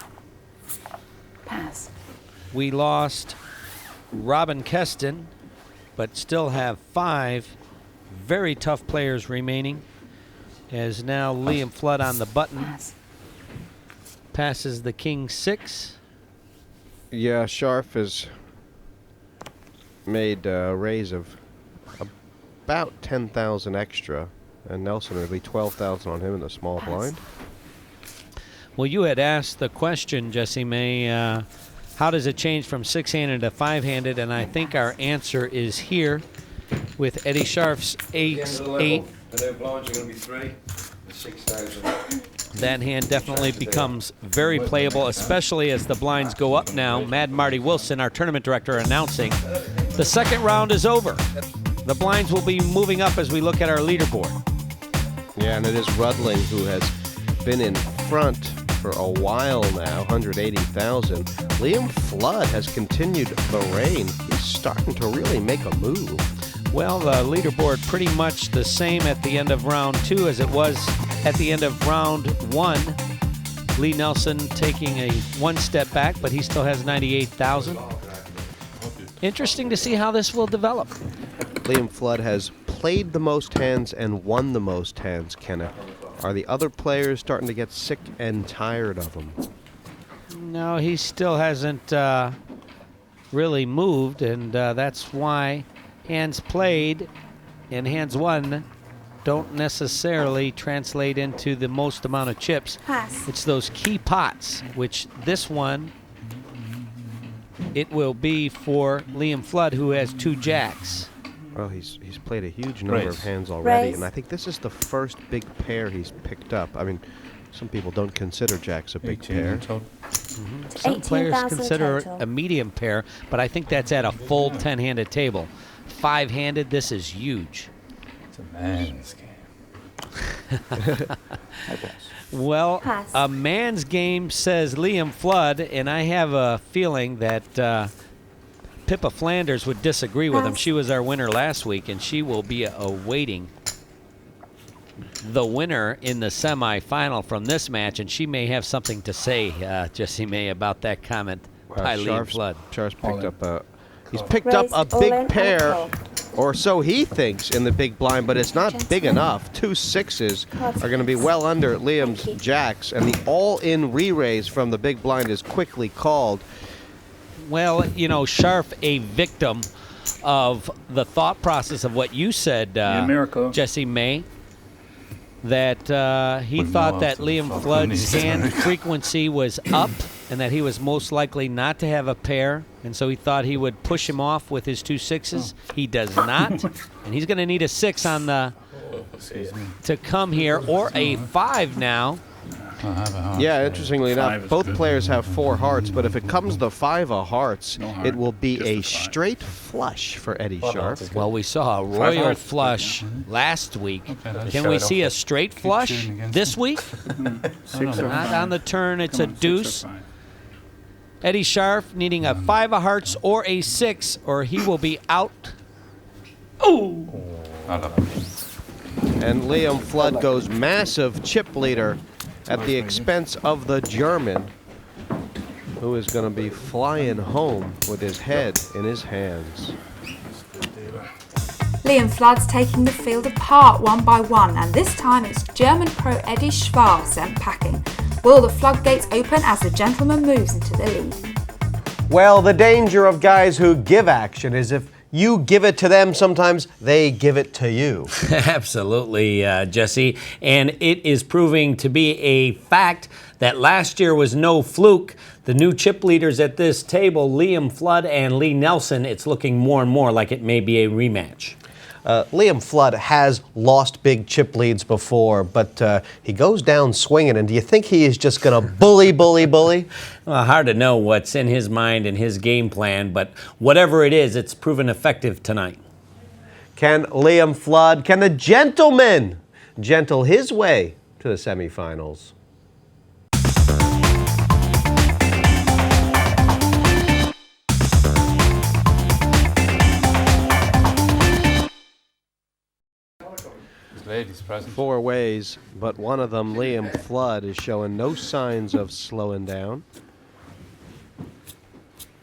Pass. We lost Robin Keston, but still have 5 very tough players remaining. As now Liam Flood on the button. Passes the king 6. Yeah, Scharf has made a raise of about 10,000 extra, and Nelson will be 12,000 on him in the small blind. Well, you had asked the question, Jesse May, how does it change from 6-handed to 5-handed? And I think our answer is here with Eddy Scharf's ace-8. The blinds are going to be 3. 6,000. That hand definitely becomes very playable, especially as the blinds go up now. Mad Marty Wilson, our tournament director, announcing the second round is over. The blinds will be moving up as we look at our leaderboard. Yeah, and it is Rudling who has been in front for a while now, 180,000. Liam Flood has continued the reign. He's starting to really make a move. Well, the leaderboard pretty much the same at the end of round 2 as it was at the end of round 1. Lee Nelson taking a 1 step back, but he still has 98,000. Interesting to see how this will develop. Liam Flood has played the most hands and won the most hands, Kenna. Are the other players starting to get sick and tired of him? No, he still hasn't really moved, and that's why hands played and hands won don't necessarily translate into the most amount of chips. Pass. It's those key pots, which this one, it will be for Liam Flood, who has 2 jacks. Well, he's played a huge number of hands already, and I think this is the first big pair he's picked up. I mean, some people don't consider jacks a big pair. Some players consider it a medium pair, but I think that's at a full 10-handed table. 5-handed, this is huge. It's a man's game. Well, Pass. a man's game, says Liam Flood, and I have a feeling that Pippa Flanders would disagree with him. She was our winner last week, and she will be awaiting the winner in the semifinal from this match, and she may have something to say, Jesse May, about that comment by Liam Flood. Scharf's picked up a big pair, or so he thinks, in the big blind, but it's not big enough. 2 6s are going to be well under Liam's jacks, and the all-in re-raise from the big blind is quickly called. Well, you know, Scharf, a victim of the thought process of what you said, Jesse May, that he thought that Liam Flood's hand frequency was up and that he was most likely not to have a pair, and so he thought he would push him off with his 2 6s. He does not, and he's going to need a 6 on the to come here, or a 5 now. Yeah, interestingly enough, both players have 4 hearts, but if it comes the 5 of hearts, it will be a straight flush for Eddy Scharf. Well, we saw a royal flush last week. Can we see a straight flush this week? Not on the turn, it's a deuce. Eddy Scharf needing a 5 of hearts or a 6, or he will be out. Oh! And Liam Flood goes massive chip leader at the expense of the German, who is going to be flying home with his head in his hands. Liam Flood's taking the field apart one by one, and this time it's German pro Eddy Scharf sent packing. Will the floodgates open as the gentleman moves into the lead? Well, the danger of guys who give action is if You give it to them, sometimes they give it to you. Absolutely, Jesse. And it is proving to be a fact that last year was no fluke. The new chip leaders at this table, Liam Flood and Lee Nelson, it's looking more and more like it may be a rematch. Liam Flood has lost big chip leads before, but he goes down swinging. And do you think he is just going to bully? Well, hard to know what's in his mind and his game plan, but whatever it is, it's proven effective tonight. Can Liam Flood, can the gentleman gentle his way to the semifinals? Ladies present. 4 ways, but one of them, Liam Flood, is showing no signs of slowing down.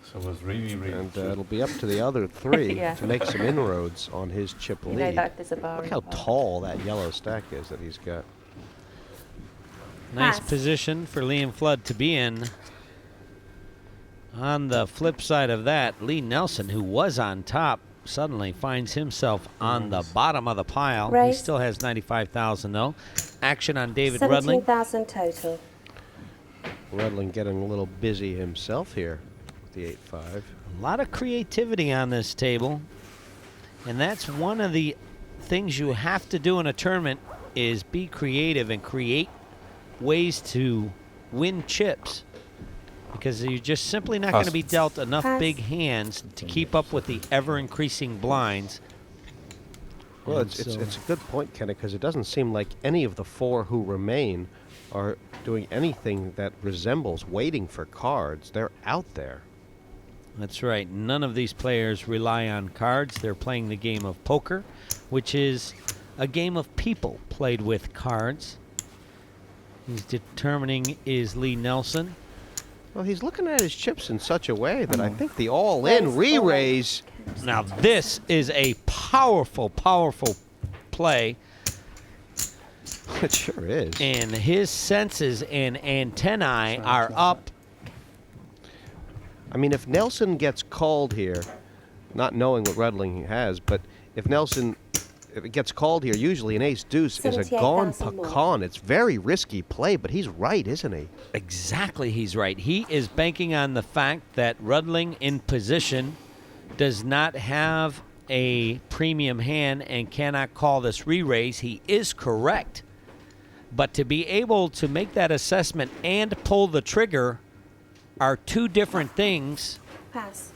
So it was really And it'll be up to the other 3 Yeah. to make some inroads on his chip You lead. know that there's a bar. Look how tall that yellow stack is that he's got. Nice Pass. position for Liam Flood to be in. On the flip side of that, Lee Nelson, who was on top, suddenly finds himself on the bottom of the pile. He Raise. still has 95,000 though. Action on David Rudling. 17,000 total. Rudling getting a little busy himself here with the 8-5. A lot of creativity on this table. And that's one of the things you have to do in a tournament is be creative and create ways to win chips. Because you're just simply not going to be dealt enough big hands to keep up with the ever-increasing blinds. Well, it's a good point, Kenna, because it doesn't seem like any of the 4 who remain are doing anything that resembles waiting for cards. They're out there. That's right. None of these players rely on cards. They're playing the game of poker, which is a game of people played with cards. He's determining is Lee Nelson. Well, he's looking at his chips in such a way that I think the all-in re-raise. Now this is a powerful, powerful play. It sure is. And his senses and antennae are up. I mean, if Nelson gets called here, not knowing what Rudling has, but if it gets called here, usually an ace-deuce is a gone pecan. It's very risky play, but he's right, isn't he? Exactly, he's right. He is banking on the fact that Rudling in position does not have a premium hand and cannot call this re-raise. He is correct. But to be able to make that assessment and pull the trigger are 2 different things. Pass.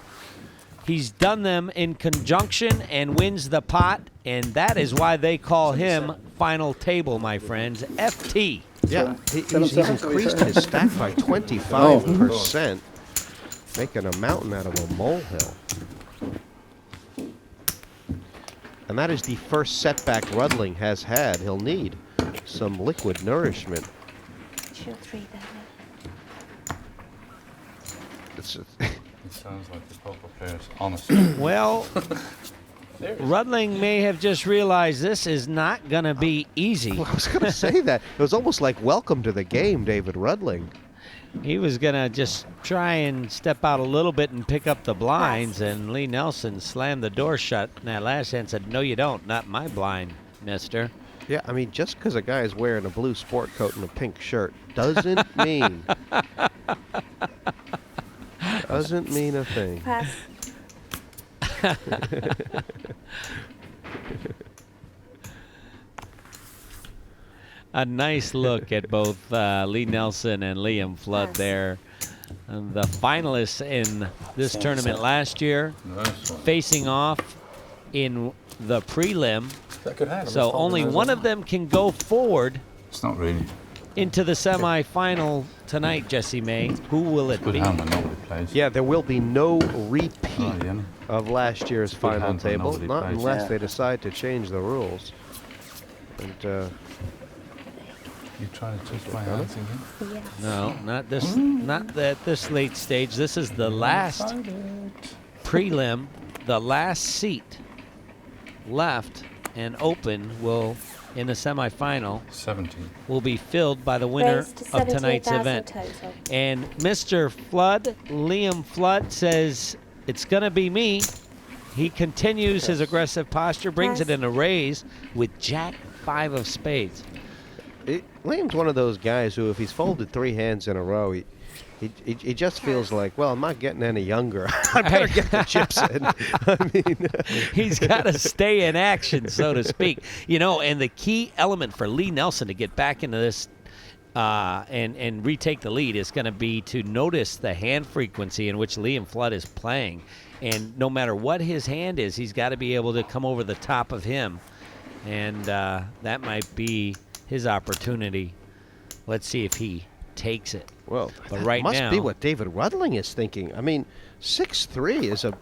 He's done them in conjunction and wins the pot, and that is why they call him Final Table, my friends. FT. Yeah, he's increased his stack by 25%, making a mountain out of a molehill. And that is the first setback Rudling has had. He'll need some liquid nourishment. Shield 3 there. It sounds like the poker players, honest. Well, Rudling may have just realized this is not going to be easy. Well, I was going to say that. It was almost like welcome to the game, David Rudling. He was going to just try and step out a little bit and pick up the blinds, and Lee Nelson slammed the door shut in that last hand and said, "No, you don't. Not my blind, mister." Yeah, I mean, just because a guy is wearing a blue sport coat and a pink shirt doesn't mean... doesn't mean a thing. Pass. A nice look at both Lee Nelson and Liam Flood there. And the finalists in this tournament last year facing off in the prelim. So only one of them can go forward. It's not really. Into the semifinal tonight, Jesse May. Who will it be? Yeah, there will be no repeat of last year's final table, not unless they decide to change the rules. And you trying to twist my hands again? Yes. No, not this. Not at this late stage. This is the last prelim. The last seat left and open will, in the semifinal, 17, will be filled by the winner of tonight's event. Total. And Mr. Flood, Liam Flood, says it's going to be me. He continues his aggressive posture, brings it in a raise with Jack 5 of spades. Liam's one of those guys who, if he's folded 3 hands in a row, he just feels like, well, I'm not getting any younger. I better get the chips in. I mean, he's got to stay in action, so to speak. You know, and the key element for Lee Nelson to get back into this and retake the lead is going to be to notice the hand frequency in which Liam Flood is playing. And no matter what his hand is, he's got to be able to come over the top of him. And that might be his opportunity. Let's see if he takes it. Well, but that right must now, be what David Rudling is thinking. I mean, 6-3 is a...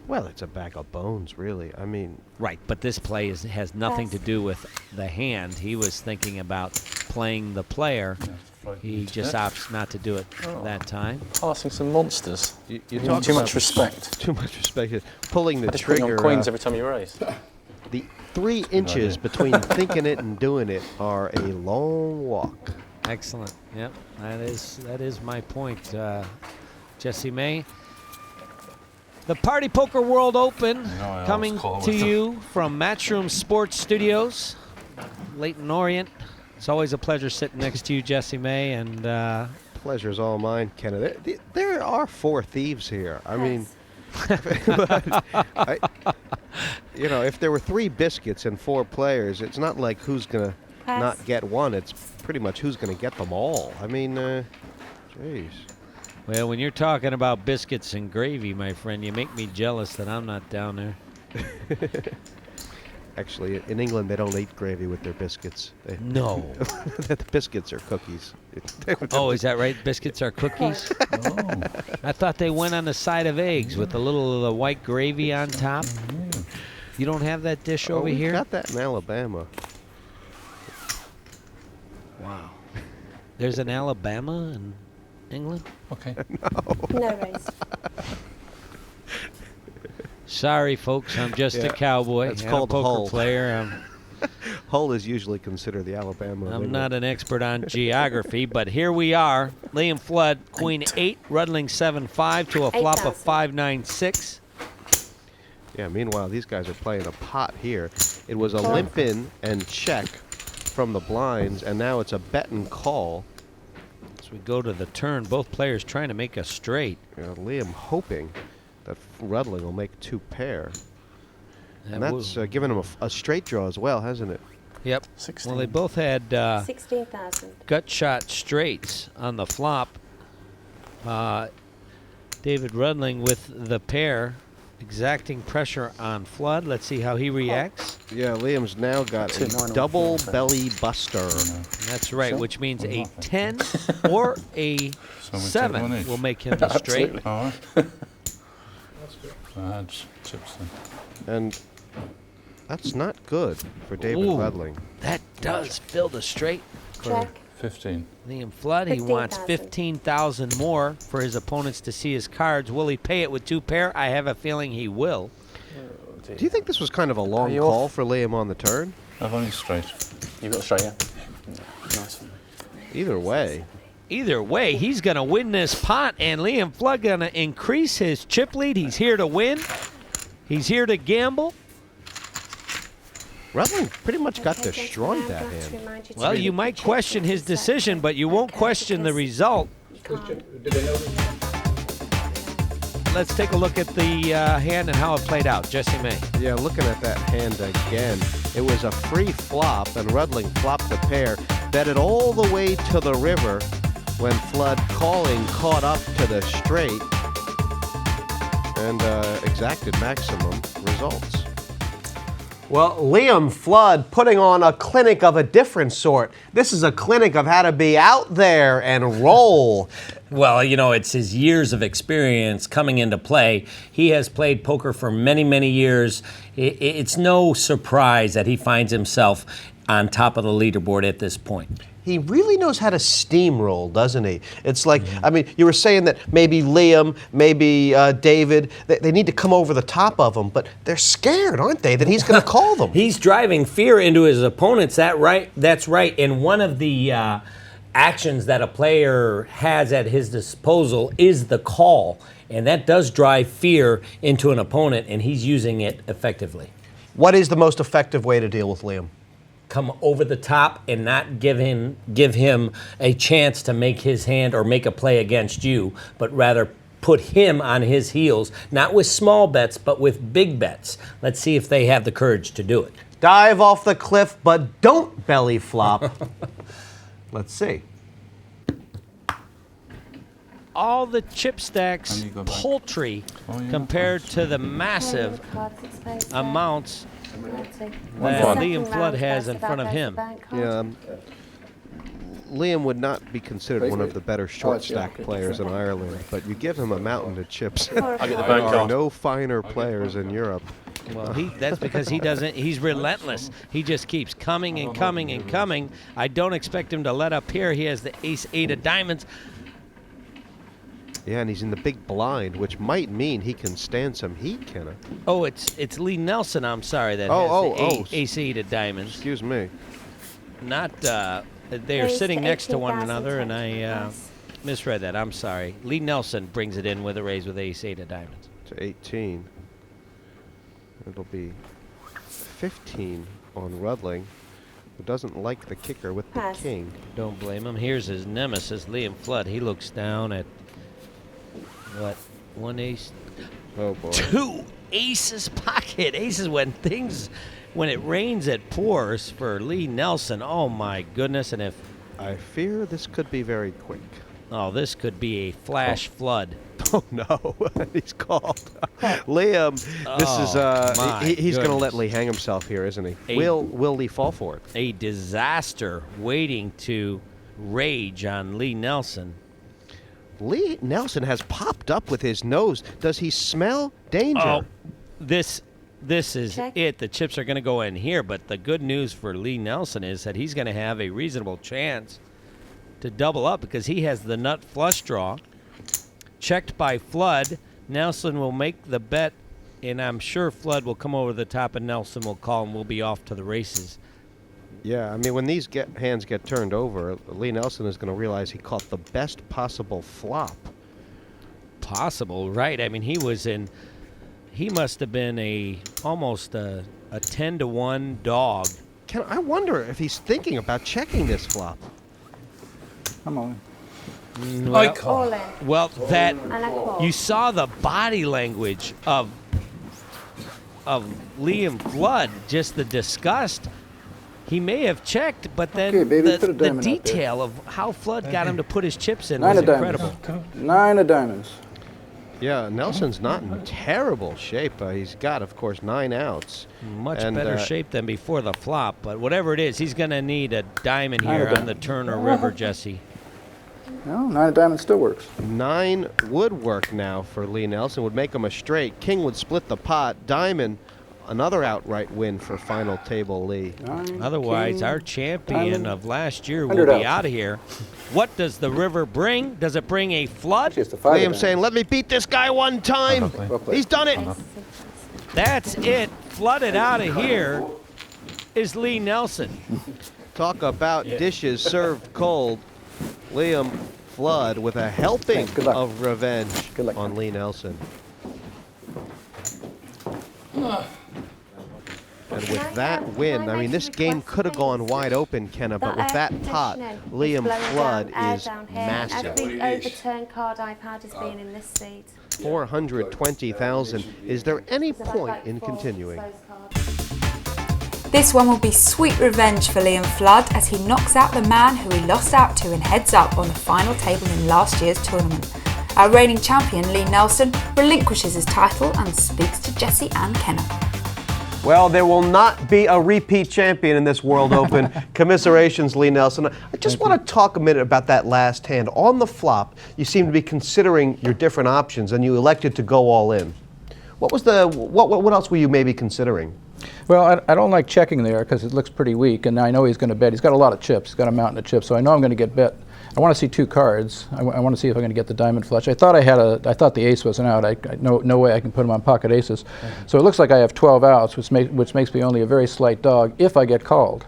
Well, it's a bag of bones, really. I mean... Right, but this play has nothing to do with the hand. He was thinking about playing the player. He just opts not to do it that time. Passing some monsters. You talk too much respect. Too much respect. Pulling the Just putting trigger. on queens every time you raise. The 3 inches between thinking it and doing it are a long walk. Excellent. Yep, that is my point, Jesse May. The Party Poker World Open coming to you from Matchroom Sports Studios, Leyton Orient. It's always a pleasure sitting next to you, Jesse May, and pleasure's all mine, Kenna. There are 4 thieves here. I mean, you know, if there were 3 biscuits and 4 players, it's not like who's gonna not get one. It's pretty much who's gonna get them all. I mean, jeez. Well, when you're talking about biscuits and gravy, my friend, you make me jealous that I'm not down there. Actually, in England, they don't eat gravy with their biscuits. No. The biscuits are cookies. Oh, is that right? Biscuits are cookies? Oh. I thought they went on the side of eggs with a little of the white gravy on top. You don't have that dish over here? We got that in Alabama. Wow. There's an Alabama in England? Okay. No raise. Sorry, folks. I'm just a cowboy. It's and called a poker Hull. player. Hull is usually considered the Alabama. I'm not an expert on geography, but here we are. Liam Flood, Queen 8, Rudling 7-5 to a flop of 5-9-6. Yeah, meanwhile, these guys are playing a pot here. It was a limp in and check from the blinds, and now it's a bet and call. As we go to the turn, both players trying to make a straight. Liam hoping that Rudling will make 2 pair. And that's given him a straight draw as well, hasn't it? Yep. 16. Well, they both had 16,000. gut shot straights on the flop. David Rudling with the pair, exacting pressure on Flood. Let's see how he reacts. Yeah, Liam's now got a double belly buster. That's right, which means a 10 or a 7 will make him the straight. And that's not good for David Rudling. That does fill the straight for Check. 15. Liam Flood. He wants 15,000 more for his opponents to see his cards. Will he pay it with 2 pair? I have a feeling he will. Do you think this was kind of a long call for Liam on the turn? I've only straight. You got straight, yeah? Nice. Either way. Either way, he's going to win this pot, and Liam Flood going to increase his chip lead. He's here to win. He's here to gamble. Rudling pretty much got destroyed that hand. Well, you might question his decision, but you won't question the result. Let's take a look at the hand and how it played out. Jesse May. Yeah, looking at that hand again, it was a free flop, and Rudling flopped the pair, bet it all the way to the river when Flood calling caught up to the straight and exacted maximum results. Well, Liam Flood putting on a clinic of a different sort. This is a clinic of how to be out there and roll. Well, you know, it's his years of experience coming into play. He has played poker for many, many years. It's no surprise that he finds himself on top of the leaderboard at this point. He really knows how to steamroll, doesn't he? It's like, I mean, you were saying that maybe Liam, maybe David, they need to come over the top of him, but they're scared, aren't they, that he's going to call them? He's driving fear into his opponents. That's right. And one of the actions that a player has at his disposal is the call, and that does drive fear into an opponent, and he's using it effectively. What is the most effective way to deal with Liam? Come over the top and not give him a chance to make his hand or make a play against you, but rather put him on his heels, not with small bets, but with big bets. Let's see if they have the courage to do it. Dive off the cliff, but don't belly flop. Let's see. All the chip stacks paltry compared to the massive amounts that Liam Flood has in front of him. Yeah, Liam would not be considered one of the better short stack players in Ireland, but you give him a mountain of chips. There are no finer players in Europe. Well, that's because he doesn't. He's relentless. He just keeps coming and coming and coming. I don't expect him to let up here. He has the ace-8 of diamonds. Yeah, and he's in the big blind, which might mean he can stand some heat, Kenna. Oh, it's Lee Nelson. I'm sorry that has the ace-8 of diamonds. Excuse me. Not. They are sitting next to one another, and I misread that. I'm sorry. Lee Nelson brings it in with a raise with ace-8 of diamonds. To 18. It'll be 15 on Rudling, who doesn't like the kicker with the king. Don't blame him. Here's his nemesis, Liam Flood. He looks down at, what, one ace? Oh, boy. Two aces pocket. Aces when it rains, it pours for Lee Nelson. Oh, my goodness. And if... I fear this could be very quick. Oh, this could be a flash flood. Oh, no. He's called. Liam, this is, he's going to let Lee hang himself here, isn't he? Will Lee fall for it? A disaster waiting to rage on Lee Nelson. Lee Nelson has popped up with his nose. Does he smell danger? Oh, this is it. The chips are going to go in here, but the good news for Lee Nelson is that he's going to have a reasonable chance to double up because he has the nut flush draw. Checked by Flood, Nelson will make the bet, and I'm sure Flood will come over the top and Nelson will call and we'll be off to the races. Yeah, I mean, when these hands get turned over, Lee Nelson is going to realize he caught the best possible flop. Possible, right? I mean, he must have been almost a 10-to-1 dog. I wonder if he's thinking about checking this flop. Come on. Well, you saw the body language of Liam Flood, just the disgust. He may have checked, but then the detail of how Flood got him to put his chips in was incredible. 9 of diamonds. Yeah, Nelson's not in terrible shape. He's got, of course, 9 outs. Much better shape than before the flop, but whatever it is, he's going to need a diamond here on the Turner River, Jesse. No, 9 of diamonds still works. 9 would work now for Lee Nelson. Would make him a straight. King would split the pot. Diamond, another outright win for final table Lee. Otherwise, our champion of last year will be out of here. What does the river bring? Does it bring a flood? Liam saying, let me beat this guy one time. He's done it. That's it. Flooded out of here is Lee Nelson. Talk about dishes served cold. Liam Flood with a helping of revenge on Lee Nelson. And with that win, I mean, this game could have gone wide open, Kenna, but with that pot, Liam Flood is massive. Every overturned card I've had has been in this seat. 420,000. Is there any point in continuing? This one will be sweet revenge for Liam Flood as he knocks out the man who he lost out to and heads up on the final table in last year's tournament. Our reigning champion, Lee Nelson, relinquishes his title and speaks to Jesse and Kenna. Well, there will not be a repeat champion in this World Open. Commiserations, Lee Nelson. I just want to talk a minute about that last hand. On the flop, you seem to be considering your different options, and you elected to go all in. What else were you maybe considering? Well, I don't like checking there because it looks pretty weak, and I know he's going to bet. He's got a lot of chips. He's got a mountain of chips, so I know I'm going to get bet. I want to see 2 cards. I want to see if I'm going to get the diamond flush. I thought the ace was an out. No way I can put him on pocket aces. So it looks like I have 12 outs, which makes me only a very slight dog if I get called.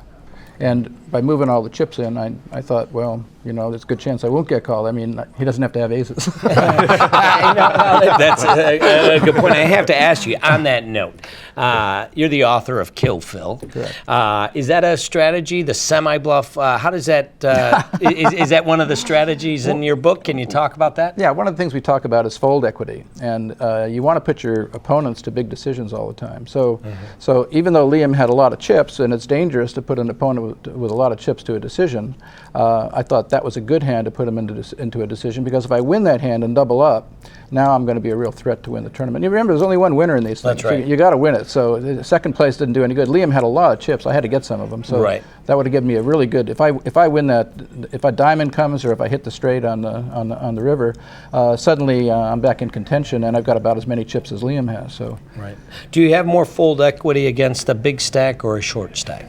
And by moving all the chips in, I thought, well, there's a good chance I won't get called. I mean, he doesn't have to have aces. That's a good point. I have to ask you, on that note, you're the author of Kill Phil. Correct. Is that a strategy, the semi-bluff? How does that, is that one of the strategies in your book? Can you talk about that? Yeah, one of the things we talk about is fold equity. And you want to put your opponents to big decisions all the time. So even though Liam had a lot of chips, and it's dangerous to put an opponent with a lot of chips to a decision, I thought that was a good hand to put him into a decision, because if I win that hand and double up, now I'm going to be a real threat to win the tournament. You remember, there's only one winner in these things. That's right. You got to win it. So the second place didn't do any good. Liam had a lot of chips. I had to get some of them. So that would have given me a really good. If I win that, if a diamond comes or if I hit the straight on the river, suddenly I'm back in contention, and I've got about as many chips as Liam has. So. Right. Do you have more fold equity against a big stack or a short stack?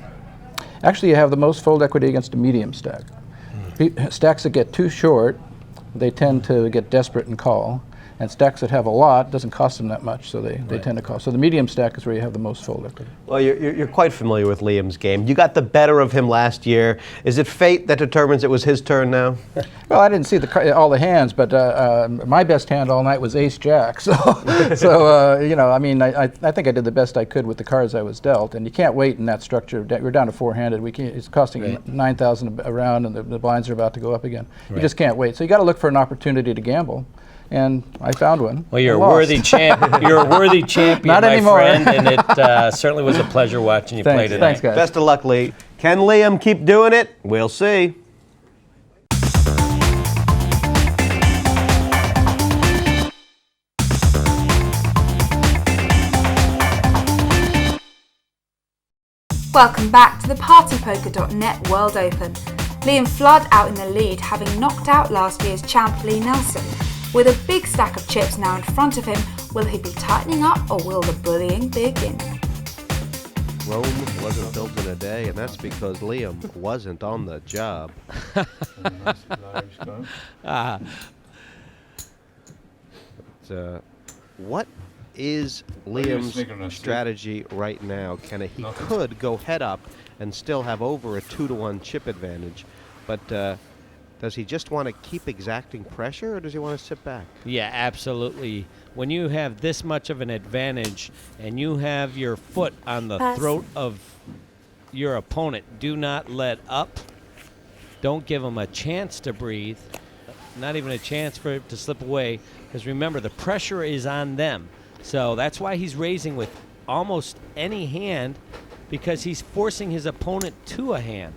Actually, you have the most fold equity against a medium stack. Stacks that get too short, they tend to get desperate and call. And stacks that have a lot doesn't cost them that much, so they tend to call. So the medium stack is where you have the most fold equity. Well, you're quite familiar with Liam's game. You got the better of him last year. Is it fate that determines it was his turn now? Well, I didn't see all the hands, but my best hand all night was Ace-Jack. So, I mean, I think I did the best I could with the cards I was dealt. And you can't wait in that structure. We're down to four-handed. It's costing 9,000 a round, and the blinds are about to go up again. You just can't wait. So you got to look for an opportunity to gamble. And I found one. Well, you're a worthy champ. You're a worthy champion, Not my anymore. friend, and it certainly was a pleasure watching you play tonight. Thanks, guys. Best of luck, Lee. Can Liam keep doing it? We'll see. Welcome back to the partypoker.net World Open. Liam Flood out in the lead, having knocked out last year's champ Lee Nelson. With a big stack of chips now in front of him, will he be tightening up or will the bullying begin? Rome wasn't built in a day, and that's because Liam wasn't on the job. What is Liam's strategy right now, Kenna? He could go head up and still have over a 2-to-1 chip advantage, but does he just want to keep exacting pressure, or does he want to sit back? Yeah, absolutely. When you have this much of an advantage and you have your foot on the throat of your opponent, do not let up. Don't give him a chance to breathe, not even a chance for it to slip away, because remember, the pressure is on them. So that's why he's raising with almost any hand, because he's forcing his opponent to a hand.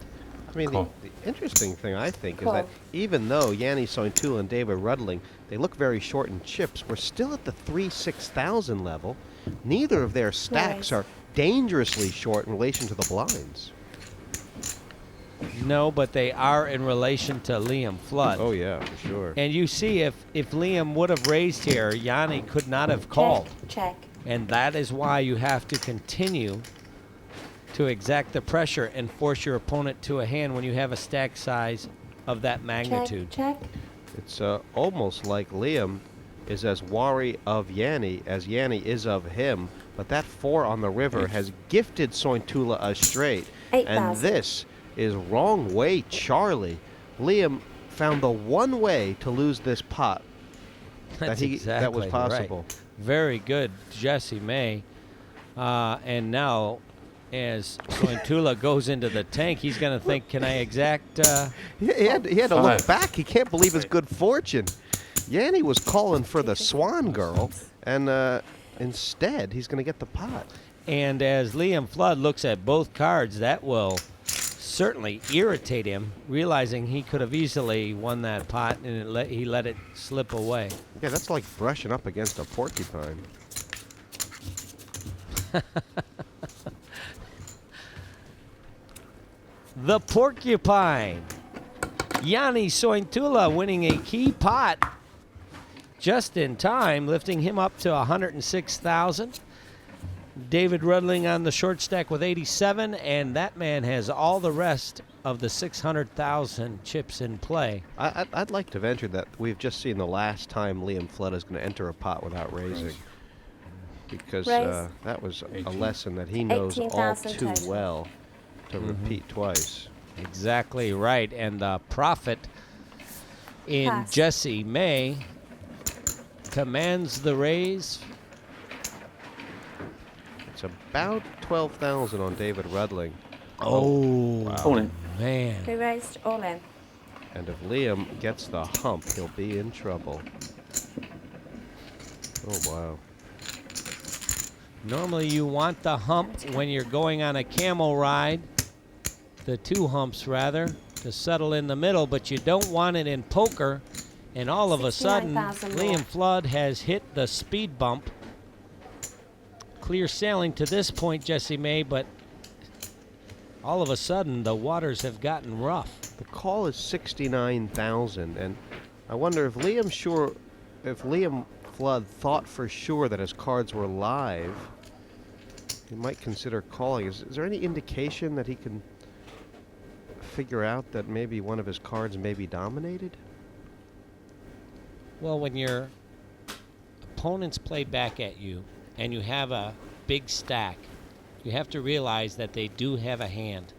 I mean, the interesting thing, I think, is that even though Jani, Sointula, and David Rudling, they look very short in chips, we're still at the 3,000-6,000 level. Neither of their stacks are dangerously short in relation to the blinds. No, but they are in relation to Liam Flood. Oh, yeah, for sure. And you see, if Liam would have raised here, Jani could not have called. Check. And that is why you have to continue to exact the pressure and force your opponent to a hand when you have a stack size of that magnitude. Check. It's almost like Liam is as wary of Jani as Jani is of him, but that 4 on the river has gifted Sointula a straight. 8,000. And this is wrong way Charlie. Liam found the one way to lose this pot that was possible. Right. Very good, Jesse May. And now, as Sointula goes into the tank, he's going to think, can I exact... He had to look back. He can't believe his good fortune. Jani was calling for the Swan Girl, and instead he's going to get the pot. And as Liam Flood looks at both cards, that will certainly irritate him, realizing he could have easily won that pot, and he let it slip away. Yeah, that's like brushing up against a porcupine. The porcupine. Jani Sointula winning a key pot just in time, lifting him up to 106,000. David Rudling on the short stack with 87, and that man has all the rest of the 600,000 chips in play. I'd like to venture that we've just seen the last time Liam Flood is going to enter a pot without raising. Because that was a lesson that he knows all too well to repeat twice. Exactly right. And the profit in Pass. Jesse May commands the raise. It's about 12,000 on David Rudling. Oh, wow. Man. Who raised? All in. And if Liam gets the hump, he'll be in trouble. Oh, wow. Normally you want the hump when you're going on a camel ride, the 2 humps rather, to settle in the middle, but you don't want it in poker. And all of a sudden, 69,000 Liam more. Flood has hit the speed bump. Clear sailing to this point, Jesse May, but all of a sudden the waters have gotten rough. The call is 69,000, and I wonder if Liam Flood thought for sure that his cards were live, he might consider calling. Is there any indication that he can figure out that maybe one of his cards may be dominated? Well, when your opponents play back at you and you have a big stack, you have to realize that they do have a hand.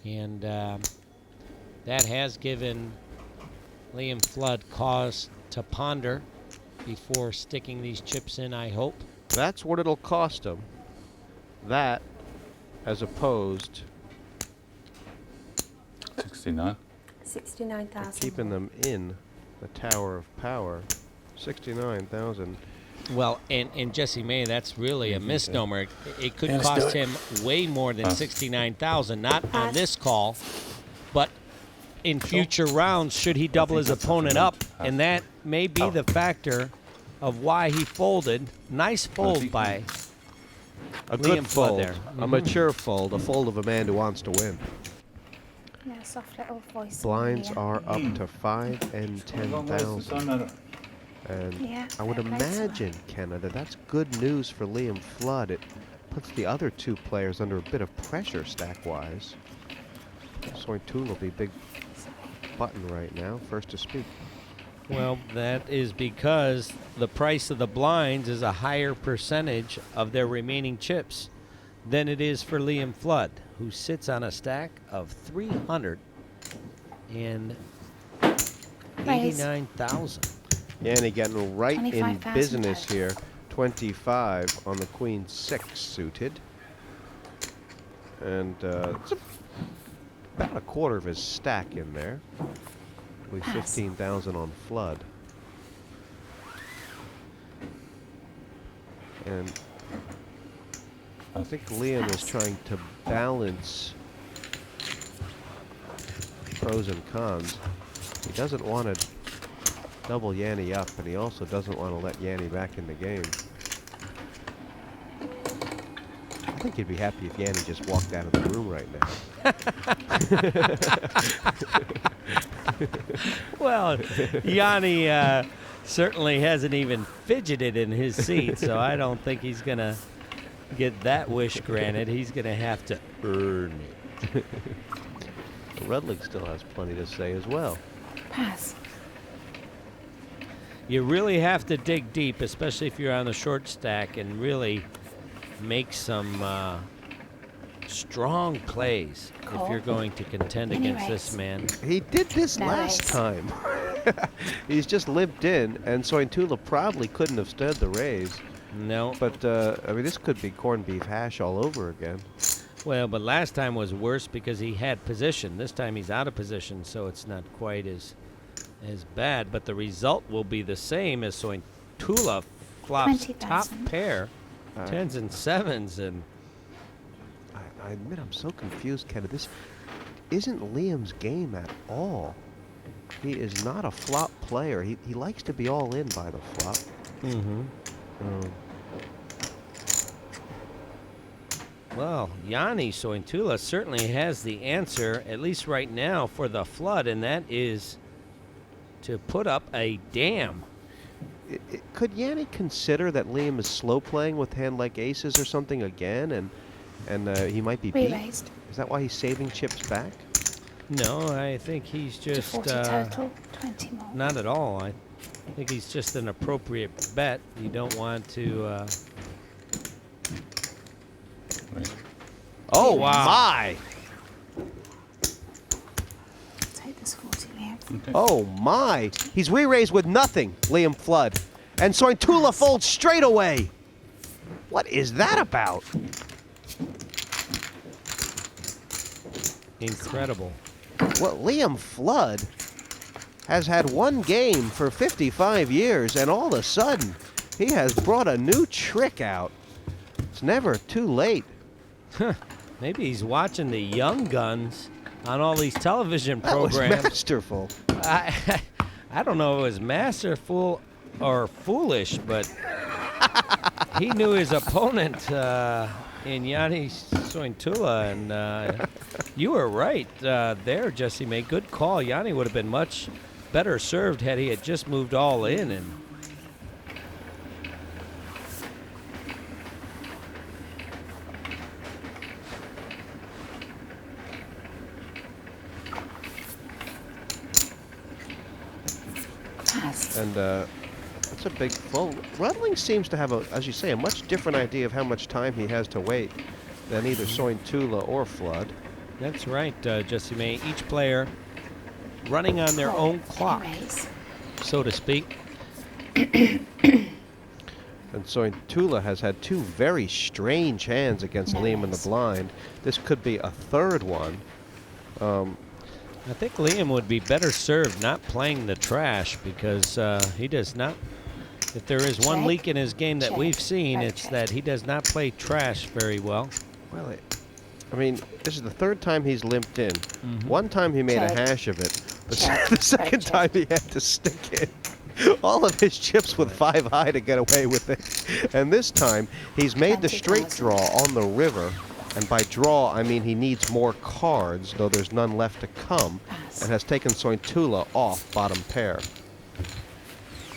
And that has given Liam Flood cause to ponder before sticking these chips in, I hope. That's what it'll cost him. That, as opposed 69. 69,000. keeping them in the Tower of Power. 69,000. Well, and Jesse May, that's really a misnomer. It could Yeah, let's cost do it. him way more than 69,000, not on this call, but in future rounds should he double his opponent up, and that may be the factor of why he folded. Nice fold by A Liam good Flood fold, there. a mature fold, a fold of a man who wants to win. Yeah, soft little voice. Blinds Yeah. are up to 5 and 10,000. And Yeah, I would fair play to her. imagine, Kenna, that that's good news for Liam Flood. It puts the other 2 players under a bit of pressure stack-wise. Sointula will be big button right now, first to speak. Well, that is because the price of the blinds is a higher percentage of their remaining chips than it is for Liam Flood, who sits on a stack of 389,000. Yanni getting right in 25,000 business total. here. 25 on the Queen 6 suited. And it's about a quarter of his stack in there. With 15,000 on Flood. And I think Liam is trying to balance pros and cons. He doesn't want to double Yanni up, and he also doesn't want to let Yanni back in the game. I think he'd be happy if Yanni just walked out of the room right now. Well, Jani certainly hasn't even fidgeted in his seat, so I don't think he's going to get that wish granted. He's going to have to earn it. Rudling still has plenty to say as well. Pass. You really have to dig deep, especially if you're on the short stack, and really make some strong plays if you're going to contend against this man. He did this last time. He's just limped in, and Sointula probably couldn't have stood the raise. No. But, I mean, this could be corned beef hash all over again. Well, but last time was worse because he had position. This time he's out of position, so it's not quite as bad. But the result will be the same as Sointula flops 20,000. top pair, 10s and 7s, and I admit I'm so confused, Kenna. This isn't Liam's game at all. He is not a flop player. He likes to be all in by the flop. Mm-hmm. Well, Jani Sointula certainly has the answer, at least right now, for the flood, and that is to put up a dam. Could Yanni consider that Liam is slow playing with hand like aces or something again, and he might be beat? Re-raised. Is that why he's saving chips back? No, I think he's just 40 total, 20 more. not at all. I think he's just an appropriate bet. You don't want to. Oh wow! My! Take this 40 Liam. Oh my! He's re-raised with nothing, Liam Flood. And Sointula folds straight away. What is that about? Incredible. Well, Liam Flood has had one game for 55 years, and all of a sudden, he has brought a new trick out. It's never too late. Maybe he's watching the young guns on all these television That was programs. masterful. I don't know if it was masterful or foolish, but he knew his opponent in Jani Sointula, and you were right there, Jesse. Made good call. Jani would have been much better served had he had just moved all in. And And that's a big full. Rudling seems to have, as you say, a much different idea of how much time he has to wait than either Sointula or Flood. that's right, Jesse May. Each player running on their own clock, so to speak. And Sointula has had two very strange hands against Liam in the blind. This could be a third one. I think Liam would be better served not playing the trash, because he does not. If there is one leak in his game that we've seen, it's that he does not play trash very well. Well, I mean, this is the third time he's limped in. One time he made a hash of it. The second time he had to stick in all of his chips with 5 high to get away with it. And this time, he's made the straight draw on the river. And by draw, I mean he needs more cards, though there's none left to come, and has taken Sointula off bottom pair.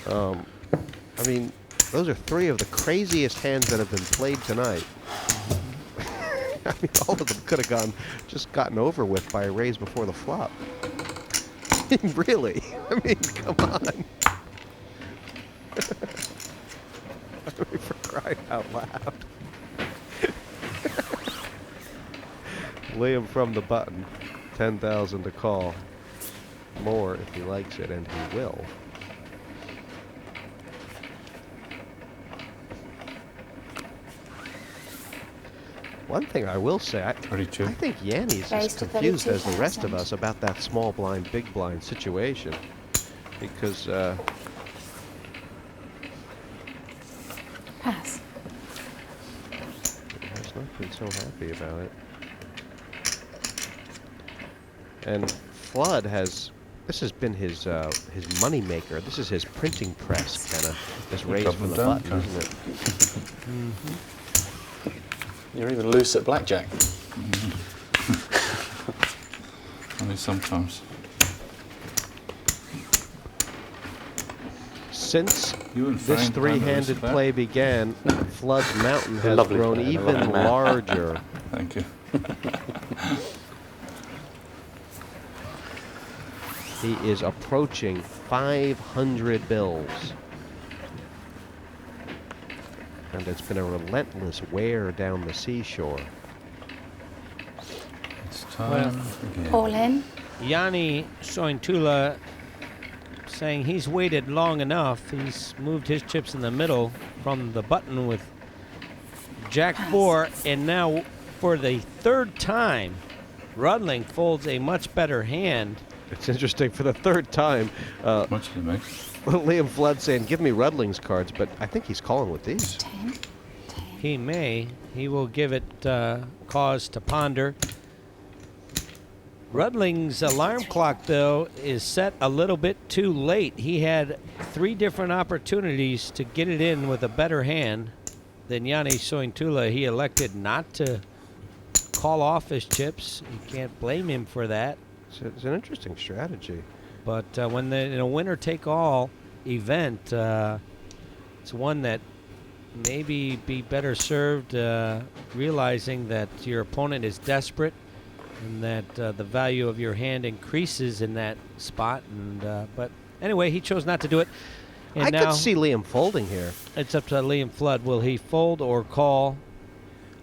I mean, those are 3 of the craziest hands that have been played tonight. I mean, all of them could have gotten over with by a raise before the flop. I mean, really? I mean, come on. I mean, for crying out loud. Liam from the button, 10,000 to call. More if he likes it, and he will. One thing I will say, I think Jani's as confused as the rest of us about that small blind, big blind situation. Because, Pass. he has not been so happy about it. And Flood has, this has been his money maker. This is his printing press, Kenna. This raise from the button, isn't it? You're even loose at blackjack. Only sometimes. Since this Frank three-handed play began, Flood's mountain has grown even larger. Thank you. He is approaching 500 bills. And it's been a relentless wear down the seashore. It's time again. All in. Jani Sointula saying he's waited long enough. He's moved his chips in the middle from the button with Jack 4, and now for the third time, Rudling folds a much better hand. It's interesting, for the third time, Much to make. Liam Flood saying, give me Rudling's cards, but I think he's calling with these. He may. He will give it cause to ponder. Rudling's alarm clock, though, is set a little bit too late. He had 3 different opportunities to get it in with a better hand than Jani Sointula. He elected not to call off his chips. You can't blame him for that. It's an interesting strategy. But when in a winner-take-all event, it's one that maybe be better served realizing that your opponent is desperate and that the value of your hand increases in that spot. And but anyway, he chose not to do it. And I now could see Liam folding here. It's up to Liam Flood. Will he fold or call?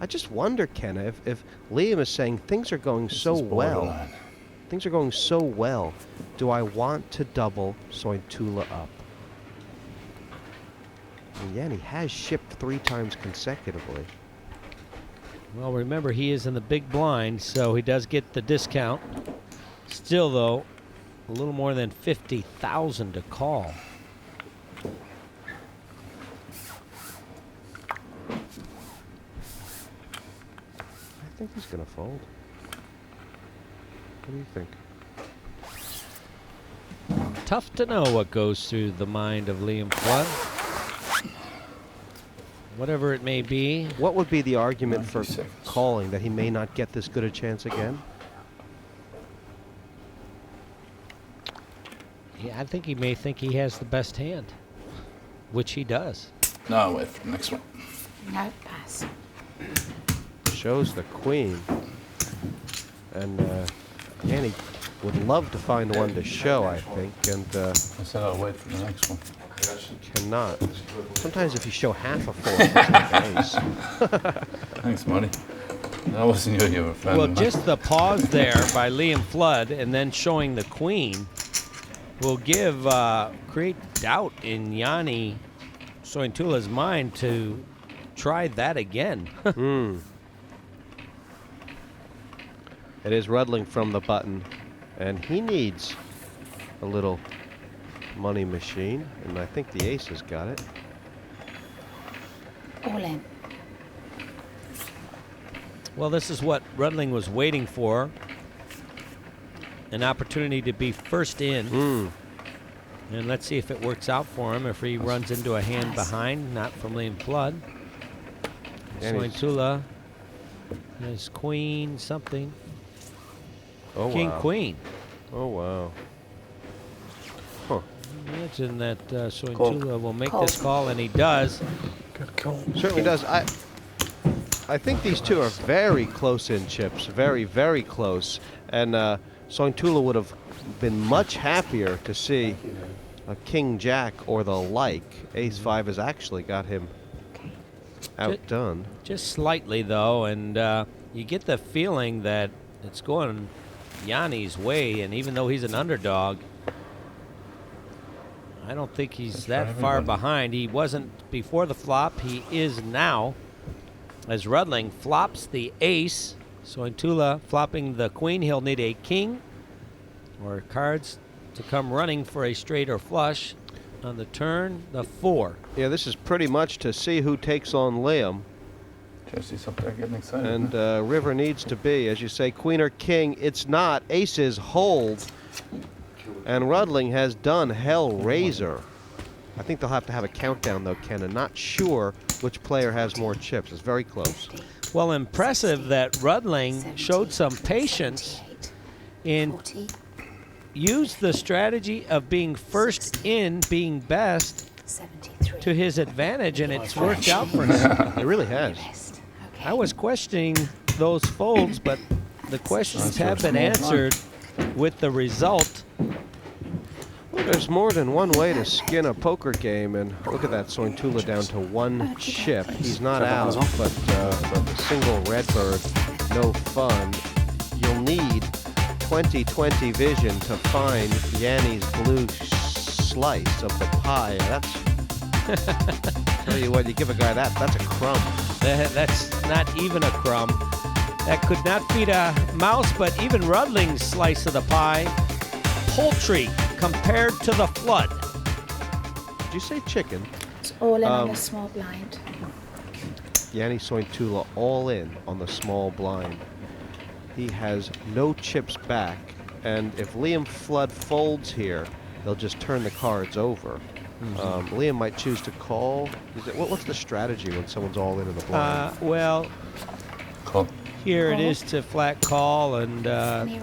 I just wonder, Kenna, if Liam is saying things are going so well Things are going so well. Do I want to double Sointula up? And Jani has shipped 3 times consecutively. Well, remember, he is in the big blind, so he does get the discount. Still, though, a little more than 50,000 to call. I think he's going to fold. What do you think? Tough to know what goes through the mind of Liam Flood. Whatever it may be. What would be the argument for calling, that he may not get this good a chance again? Yeah, I think he may think he has the best hand, which he does. No, I'll wait for the next one. No, pass. Shows the queen. And Jani would love to find one to show, I think, and I said I'll wait for the next one. cannot. Sometimes if you show half a four, it's like an ace. Thanks, Marty. That wasn't you were fan. Well, just the pause there by Liam Flood and then showing the queen will give create doubt in Jani Sointula's mind to try that again. It is Rudling from the button, and he needs a little money machine, and I think the ace has got it. All in. Well, this is what Rudling was waiting for. An opportunity to be first in. And let's see if it works out for him, if he runs into a hand behind, not from Liam Flood. Sointula has queen something. Oh, King, wow. queen. Oh, wow. Huh. Imagine that Sointula will make this call, and he does. Certainly does. I think these two are very close in chips, very, very close. And Sointula would have been much happier to see a king jack or the like. Ace 5 has actually got him outdone. Just slightly, though, and you get the feeling that it's going Jani's way, and even though he's an underdog, I don't think he's that far behind. He wasn't before the flop. He is now, as Rudling flops the ace. Sointula flopping the queen. He'll need a king or cards to come running for a straight or flush. On the turn, the 4. Yeah, this is pretty much to see who takes on Liam. Jesse's up there getting excited. And river needs to be, as you say, queen or king. It's not. Aces hold. And Rudling has done Hellraiser. I think they'll have to have a countdown, though, Kenna. Not sure which player has more chips. It's very close. Well, impressive that Rudling showed some patience in used the strategy of being first in, being best to his advantage, and it's worked out for him. It really has. I was questioning those folds, but the questions have been answered with the result. Well, there's more than one way to skin a poker game, and look at that, Sointula down to 1 chip. He's not out, but a single redbird, no fun. You'll need 20/20 vision to find Jani's blue slice of the pie. That's, tell you what, you give a guy that's a crumb. That's not even a crumb. That could not feed a mouse, but even Rudling's slice of the pie, poultry compared to the flood. Did you say chicken? It's all in on a small blind. Jani Sointula all in on the small blind. He has no chips back, and if Liam Flood folds here, they'll just turn the cards over. Liam might choose to call. What's the strategy when someone's all in the blind? Well, Call. Here it is to flat call and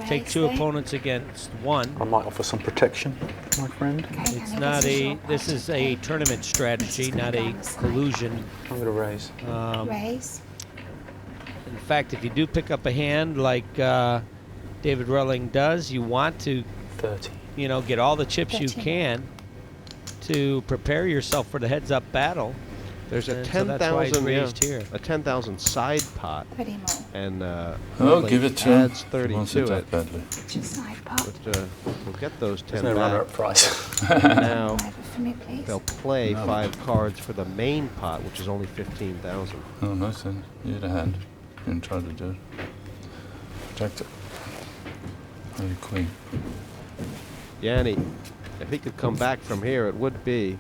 take 2 opponents against 1. I might offer some protection, my friend. It's not a. This is a tournament strategy, not a collusion. I'm going to raise. Raise. In fact, if you do pick up a hand like David Rudling does, you want to 30. Get all the chips you can to prepare yourself for the heads-up battle. There's a And so that's why he's 10,000 raised here. a 10,000 side pot, Pretty more. and Oh, give it to him. adds 30 He wants to it it. that badly. Just side pot. But we'll get those 10 There's no back. runner-up price. Now Have it for me, please. they'll play 5 cards for the main pot, which is only 15,000. Oh, nice then. You had a hand. You can try to do it. Protect it. Oh, you queen. Jani, if he could come back from here, it would be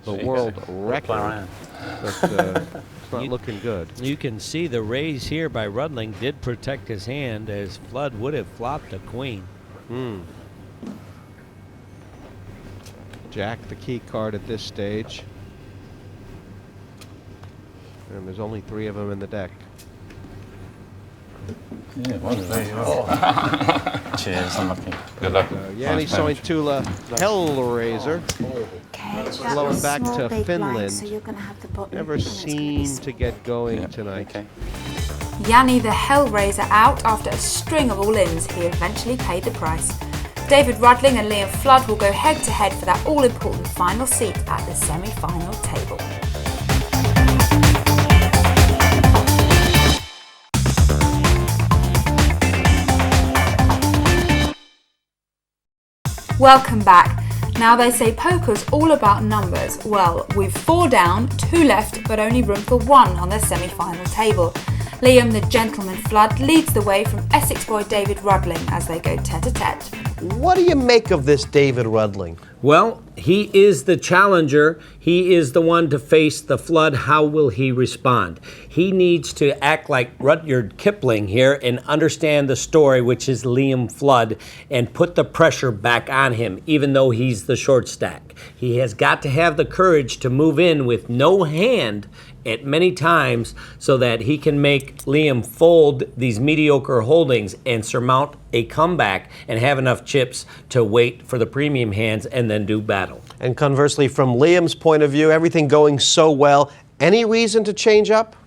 the world record. But it's not looking good. You can see the raise here by Rudling did protect his hand, as Flood would have flopped a queen. Jack, the key card at this stage. And there's only 3 of them in the deck. Yeah, there you go. Cheers, unlucky. Good luck. Jani Sointula, Hellraiser. Okay, that Blowing was back small, to big blind, Finland. so you're going to have the bottom. Never and it's gonna be seemed to get going tonight. Okay. Jani the Hellraiser out after a string of all-ins. He eventually paid the price. David Rudling and Liam Flood will go head-to-head for that all-important final seat at the semi-final table. Welcome back. Now they say poker's all about numbers. Well, we've 4 down, 2 left, but only room for 1 on the semi-final table. Liam the Gentleman Flood leads the way from Essex boy David Rudling as they go tete-a-tete. What do you make of this David Rudling? Well, he is the challenger. He is the one to face the Flood. How will he respond? He needs to act like Rudyard Kipling here and understand the story, which is Liam Flood, and put the pressure back on him, even though he's the short stack. He has got to have the courage to move in with no hand at many times so that he can make Liam fold these mediocre holdings and surmount a comeback and have enough chips to wait for the premium hands and then do battle. And conversely, from Liam's point of view, everything going so well, any reason to change up?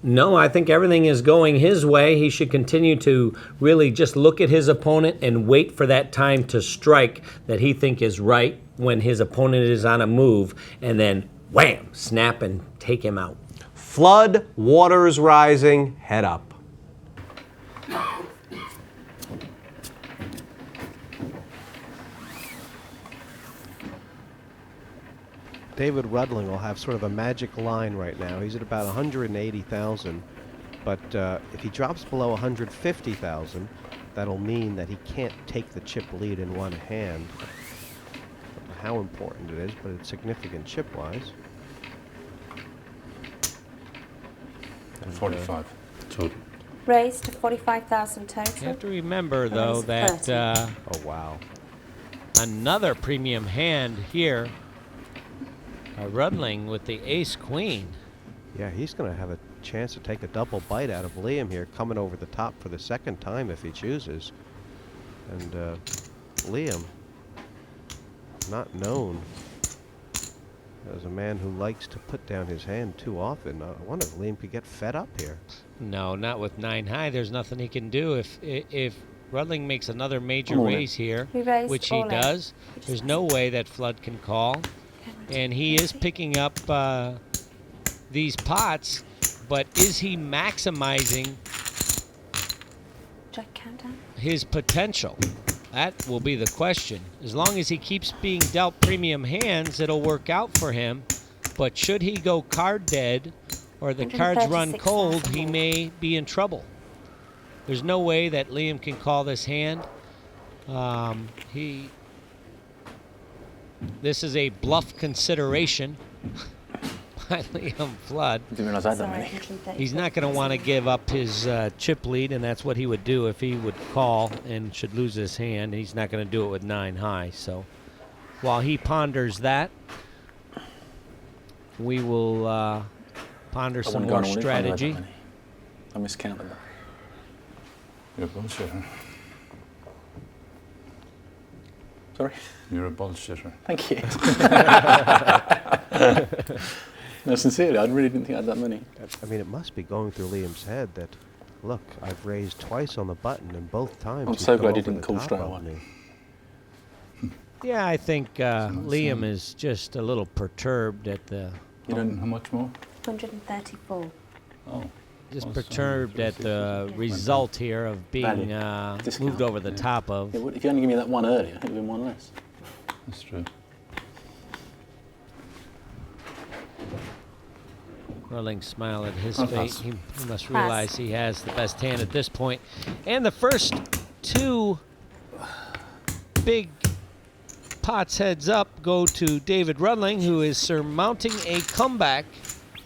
No, I think everything is going his way. He should continue to really just look at his opponent and wait for that time to strike that he think is right when his opponent is on a move, and then wham, snap and take him out. Flood, waters rising, head up. David Rudling will have sort of a magic line right now. He's at about 180,000, but if he drops below 150,000, that'll mean that he can't take the chip lead in one hand. I don't know how important it is, but it's significant chip-wise. 45 total. Raised to 45,000 total. You have to remember, though, that oh wow, another premium hand here. Rudling with the ace-queen. Yeah, he's going to have a chance to take a double bite out of Liam here, coming over the top for the second time if he chooses. And Liam, not known as a man who likes to put down his hand too often. I wonder if Liam could get fed up here. No, not with 9 high. There's nothing he can do. If Rudling makes another major raise here, which he does, there's no way that Flood can call. And he is picking up these pots, but is he maximizing his potential? That will be the question. As long as he keeps being dealt premium hands, it'll work out for him. But should he go card dead or the cards run cold, he may be in trouble. There's no way that Liam can call this hand. This is a bluff consideration by Liam Flood. Didn't realize I had that many. He's not going to want to give up his chip lead, and that's what he would do if he would call and should lose his hand. He's not going to do it with 9 high. So while he ponders that, we will ponder some more strategy. I miscounted that. You're a bullshitter. Sorry? You're a bullshitter. Thank you. No, sincerely, I really didn't think I had that many. I mean, it must be going through Liam's head that, look, I've raised twice on the button, and both times I'm so glad you didn't call straight away. Yeah, I think Liam is just a little perturbed at the... How much more? 134. Oh. Just perturbed at the result here of being moved over the top of. Yeah, if you only give me that one earlier, it would have been one less. That's true. Rudling smile at his fate. He must realize he has the best hand at this point. And the first two big pots heads up go to David Rudling, who is surmounting a comeback.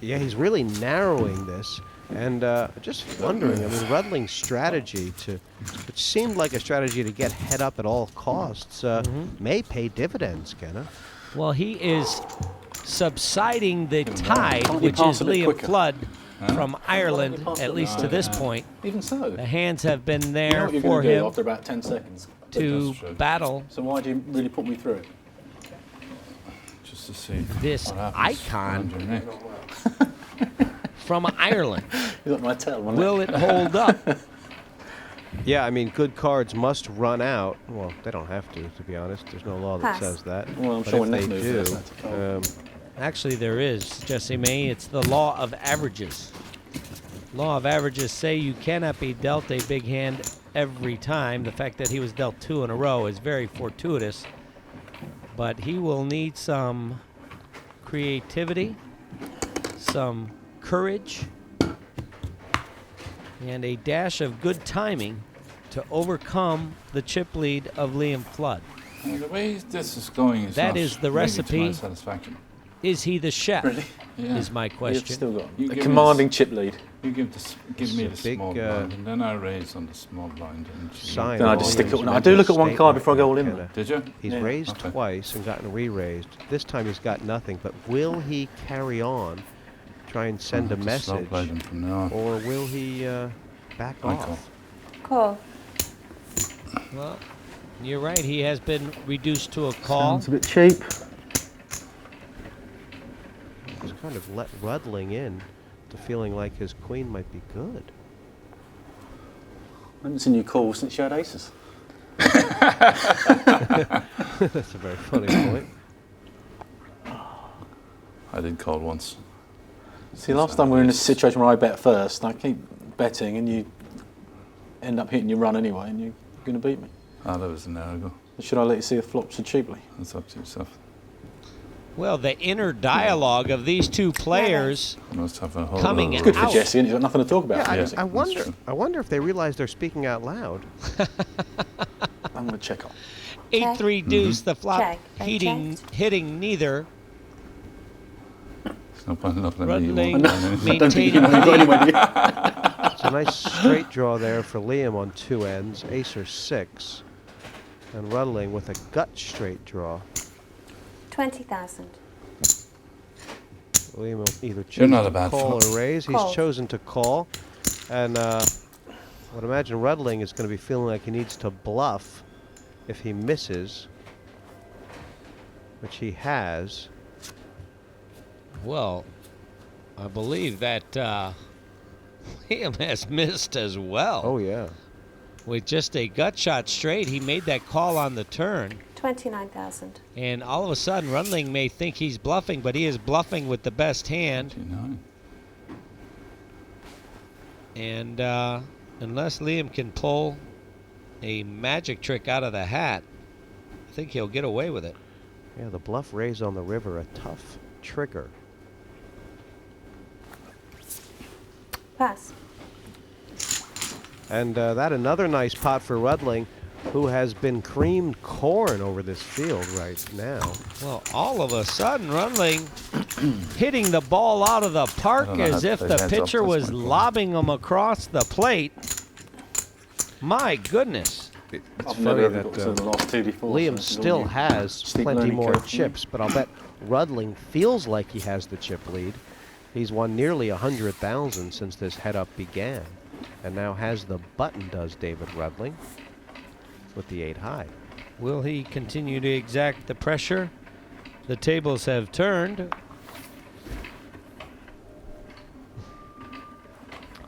Yeah, he's really narrowing this. And just wondering, I mean, Rudling's strategy which seemed like a strategy to get head up at all costs, may pay dividends, Kenna. Well, he is subsiding the tide, which is Liam Flood from Ireland, at least to this point. Even so. The hands have been there You know what you're for gonna do him after about 10 seconds. to battle. So why do you really put me through it? Just to see this what happens icon around your neck. from Ireland. You got my tail. Will it hold up? Yeah, I mean, good cards must run out. Well, they don't have to be honest. There's no law that Pass. says that. Well, I'm but sure if when they Nick moves, do, that's a call. Actually, there is, Jesse May. It's the law of averages. Law of averages say you cannot be dealt a big hand every time. The fact that he was dealt 2 in a row is very fortuitous. But he will need some creativity, some courage, and a dash of good timing to overcome the chip lead of Liam Flood. The way this is going is That not is the really to my recipe. satisfaction. Is he the chef? Really? Yeah. Is my You've question. still got You a give me commanding this- chip lead. You give me It's the a small big, blind, and then I raise on the small blind. And sign Then I all just stick his it. I do look at one mental card before I go all in. Kenna. Did you? He's Yeah. raised Okay. twice and gotten re-raised. This time he's got nothing, but will he carry on, try and send a I'll have to slow message, play them from now on. or will he back I off? Call. Well, you're right. He has been reduced to a call. Sounds a bit cheap. He's kind of let Rudling in to feeling like his queen might be good. I haven't seen you call since you had aces. That's a very funny point. I did call once. See, last time we were in a situation where I bet first, and I keep betting, and you end up hitting your run anyway, and you're going to beat me. Ah, that was an hour ago. Should I let you see the flops so cheaply? That's up to yourself. Well, the inner dialogue of these two players You must have a whole coming lot It's of good for out. Jesse, and he's got nothing to talk about. Yeah, for Jesse. I wonder. true. I wonder if they realize they're speaking out loud. I'm going to check on. 8-3 deuce, the flop Check. I hitting neither. It's no point looking at me. Rudling You won't find anything. I don't think you maintaining got the anywhere lead. near. It's a nice straight draw there for Liam on two ends, ace or six, and Rudling with a gut straight draw. 20,000. Liam will either You're choose not to a bad call flop. or raise. Call. He's chosen to call, and I would imagine Rudling is going to be feeling like he needs to bluff if he misses, which he has. Well, I believe that Liam has missed as well. Oh yeah. With just a gut shot straight, he made that call on the turn. 29,000. And all of a sudden, Rudling may think he's bluffing, but he is bluffing with the best hand. 29. And unless Liam can pull a magic trick out of the hat, I think he'll get away with it. Yeah, the bluff raise on the river, a tough trigger. Pass. And that another nice pot for Rudling, who has been creamed corn over this field right now. Well, all of a sudden, Rudling hitting the ball out of the park I don't know as how if to the play heads up pitcher this was one. lobbing him across the plate. My goodness. It's I've funny never ever that got to the last 2d4. Liam so still it's all has steep plenty learning more curve. chips, but I'll bet Rudling feels like he has the chip lead. He's won nearly 100,000 since this head-up began, and now has the button, does David Rudling, with the 8 high. Will he continue to exact the pressure? The tables have turned.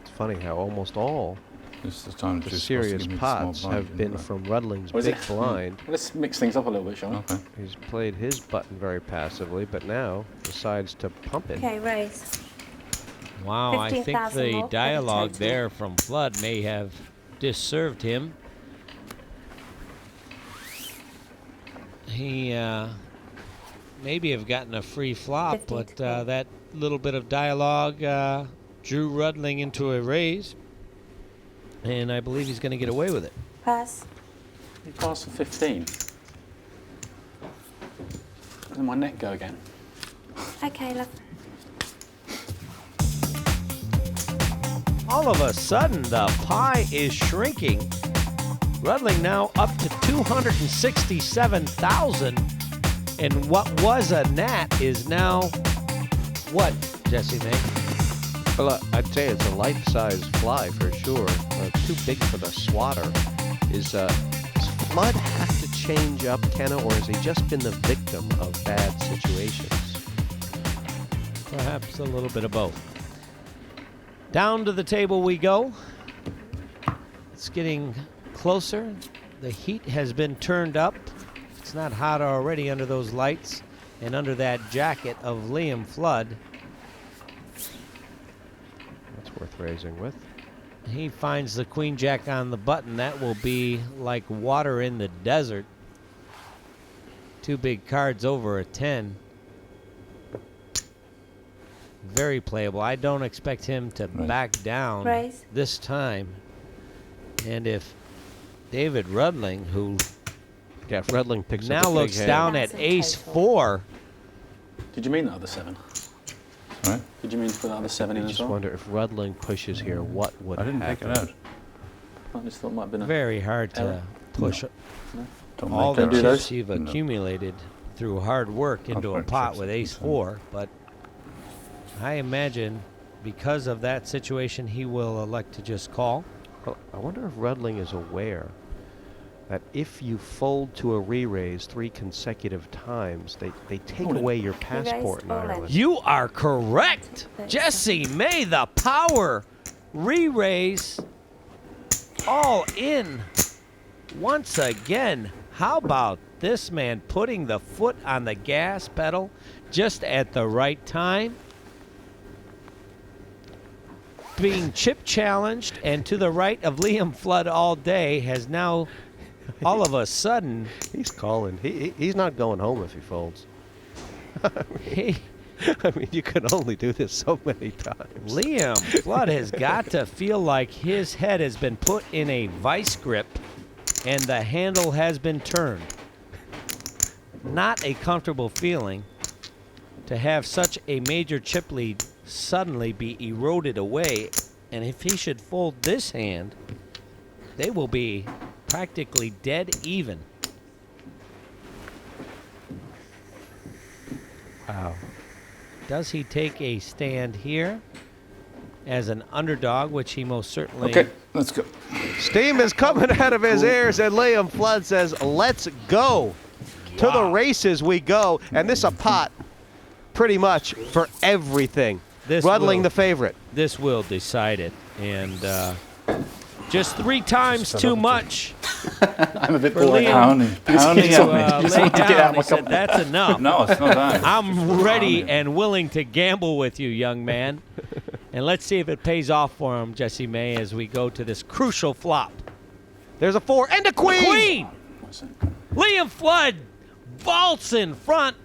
It's funny how almost all This is the time the that you're supposed to serious give me the small pots blind, have been right? from Rudling's What is big it? blind. Well, let's mix things up a little bit, shall we? Okay. He's played his button very passively, but now decides to pump it. Okay, raise. Wow, I think 15,000 the more, dialogue total. there from Flood may have disserved him. He maybe have gotten a free flop, 15 but to go. that little bit of dialogue drew Rudling into a raise, and I believe he's going to get away with it. Pass. You passed for 15. Let my neck go again. Okay, love. All of a sudden, the pie is shrinking. Rudling now up to 267,000, and what was a gnat is now what, Jesse May? Well, I'd say it's a life-size fly for sure. Too big for the swatter. Does Flood have to change up, Kenna, or has he just been the victim of bad situations? Perhaps a little bit of both. Down to the table we go. It's getting closer. The heat has been turned up. It's not hot already under those lights and under that jacket of Liam Flood. That's worth raising with. He finds the queen jack on the button. That will be like water in the desert. Two big cards over a 10. Very playable. I don't expect him to back down Raise. this time. And if David Rudling, who Yeah, if Rudling picks now up a big looks hand. down at That's in ace total. 4, Did you mean the other 7? Right? Did you mean to put the other 7 I in as just well? wonder if Rudling pushes here, what would I didn't take happen? it out. I just thought it might have been a... very hard to error. push Don't all make the errors. do those? chips you've No. accumulated through hard work into a I'll pot put with chips ace in. 4, but I imagine because of that situation he will elect to just call. Well, I wonder if Rudling is aware that if you fold to a re-raise 3 consecutive times, they take All in. away your passport in all in. Ireland. You are correct. Jesse May, the power re-raise all in once again. How about this man putting the foot on the gas pedal just at the right time? Being chip challenged and to the right of Liam Flood all day has now all of a sudden He's calling. He's not going home if he folds. he I mean, you can only do this so many times. Liam Flood has got to feel like his head has been put in a vice grip and the handle has been turned. Not a comfortable feeling to have such a major chip lead suddenly be eroded away, and if he should fold this hand, they will be practically dead even. Wow. Does he take a stand here as an underdog, which he most certainly... Okay, let's go. Steam is coming out of his ears, and Liam Flood says, let's go. To the races we go. And this a pot pretty much for everything. Rudling the favorite. This will decide it. And just 3 times too much. I'm a bit for bored. Liam Pounding to, at me. lay to get out down. my He said, cup. that's enough. No, it's not that. I'm ready and willing to gamble with you, young man. And let's see if it pays off for him, Jesse May, as we go to this crucial flop. There's a 4 and a queen. Queen! Liam Flood vaults in front.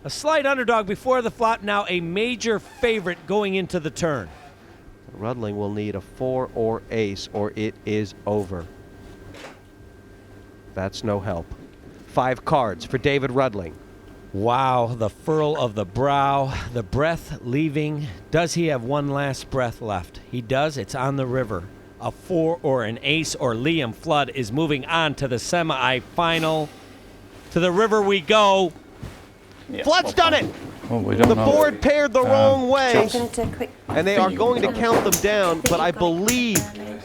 A slight underdog before the flop, now a major favorite going into the turn. Rudling will need a 4 or ace, or it is over. That's no help. 5 cards for David Rudling. Wow, the furl of the brow, the breath leaving. Does he have one last breath left? He does. It's on the river. A 4 or an ace, or Liam Flood is moving on to the semi-final. To the river we go. Yeah, Flood's done it. Well, we don't The know. board paired the wrong way, Taken to quick. and they are going to count them down, but I believe,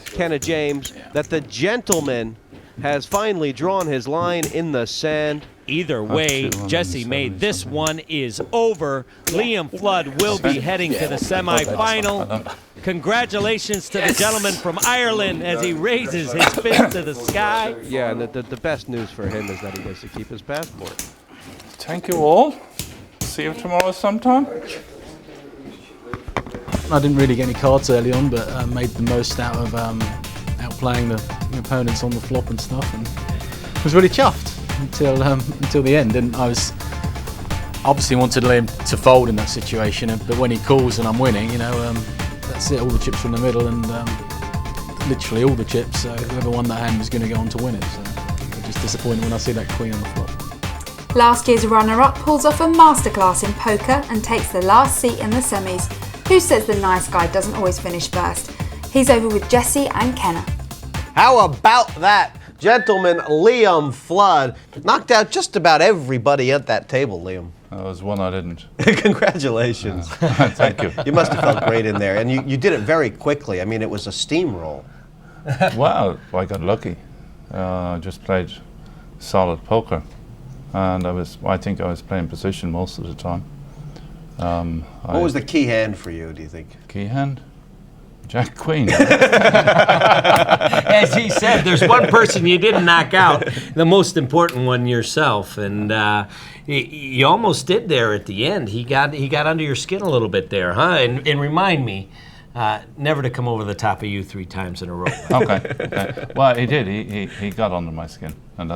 Kenna James, that the gentleman has finally drawn his line in the sand. Either way, Jesse May, this one is over. Liam Flood will be heading to the semifinal. Congratulations to the gentleman from Ireland as he raises his fist to the sky. Yeah, and the best news for him is that he gets to keep his passport. Thank you all. See you tomorrow sometime. I didn't really get any cards early on, but made the most out of outplaying the opponents on the flop and stuff, and was really chuffed until the end. And I was obviously wanted Liam to fold in that situation, but when he calls and I'm winning, that's it. All the chips are in the middle, and literally all the chips. So whoever won that hand was going to go on to win it. So I'm just disappointed when I see that queen on the flop. Last year's runner-up pulls off a masterclass in poker and takes the last seat in the semis. Who says the nice guy doesn't always finish first? He's over with Jesse and Kenna. How about that? Gentleman Liam Flood knocked out just about everybody at that table, Liam. That was one I didn't. Congratulations. Thank you. You must have felt great in there. And you did it very quickly. I mean, it was a steamroll. Well, I got lucky. I just played solid poker. And I think I was playing position most of the time. What was the key hand for you, do you think? Key hand? Jack Queen. As he said, there's one person you didn't knock out, the most important one yourself, and you almost did there at the end. He got under your skin a little bit there, huh? And remind me never to come over the top of you 3 times in a row. Okay. Well, he did. He got under my skin, and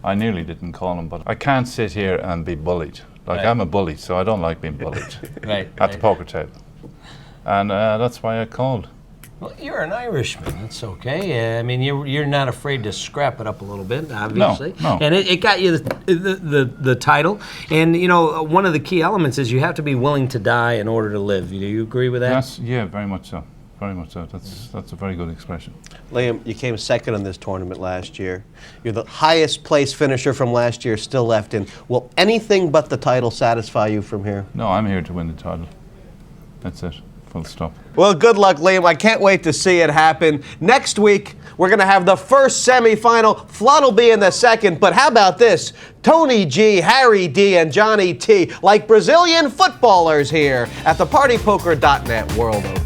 I nearly didn't call him, but I can't sit here and be bullied. Like, right. I'm a bully, so I don't like being bullied at the poker table. And that's why I called. Well, you're an Irishman. That's okay. I mean, you're not afraid to scrap it up a little bit, obviously. No. And it got you the title. And, one of the key elements is you have to be willing to die in order to live. Do you agree with that? Yes, yeah, very much so. Very much so. That's a very good expression. Liam, you came second in this tournament last year. You're the highest place finisher from last year, still left in. Will anything but the title satisfy you from here? No, I'm here to win the title. That's it. Full stop. Well, good luck, Liam. I can't wait to see it happen. Next week, we're going to have the first semifinal. Flood will be in the second, but how about this? Tony G, Harry D, and Johnny T, like Brazilian footballers here at the partypoker.net World Open.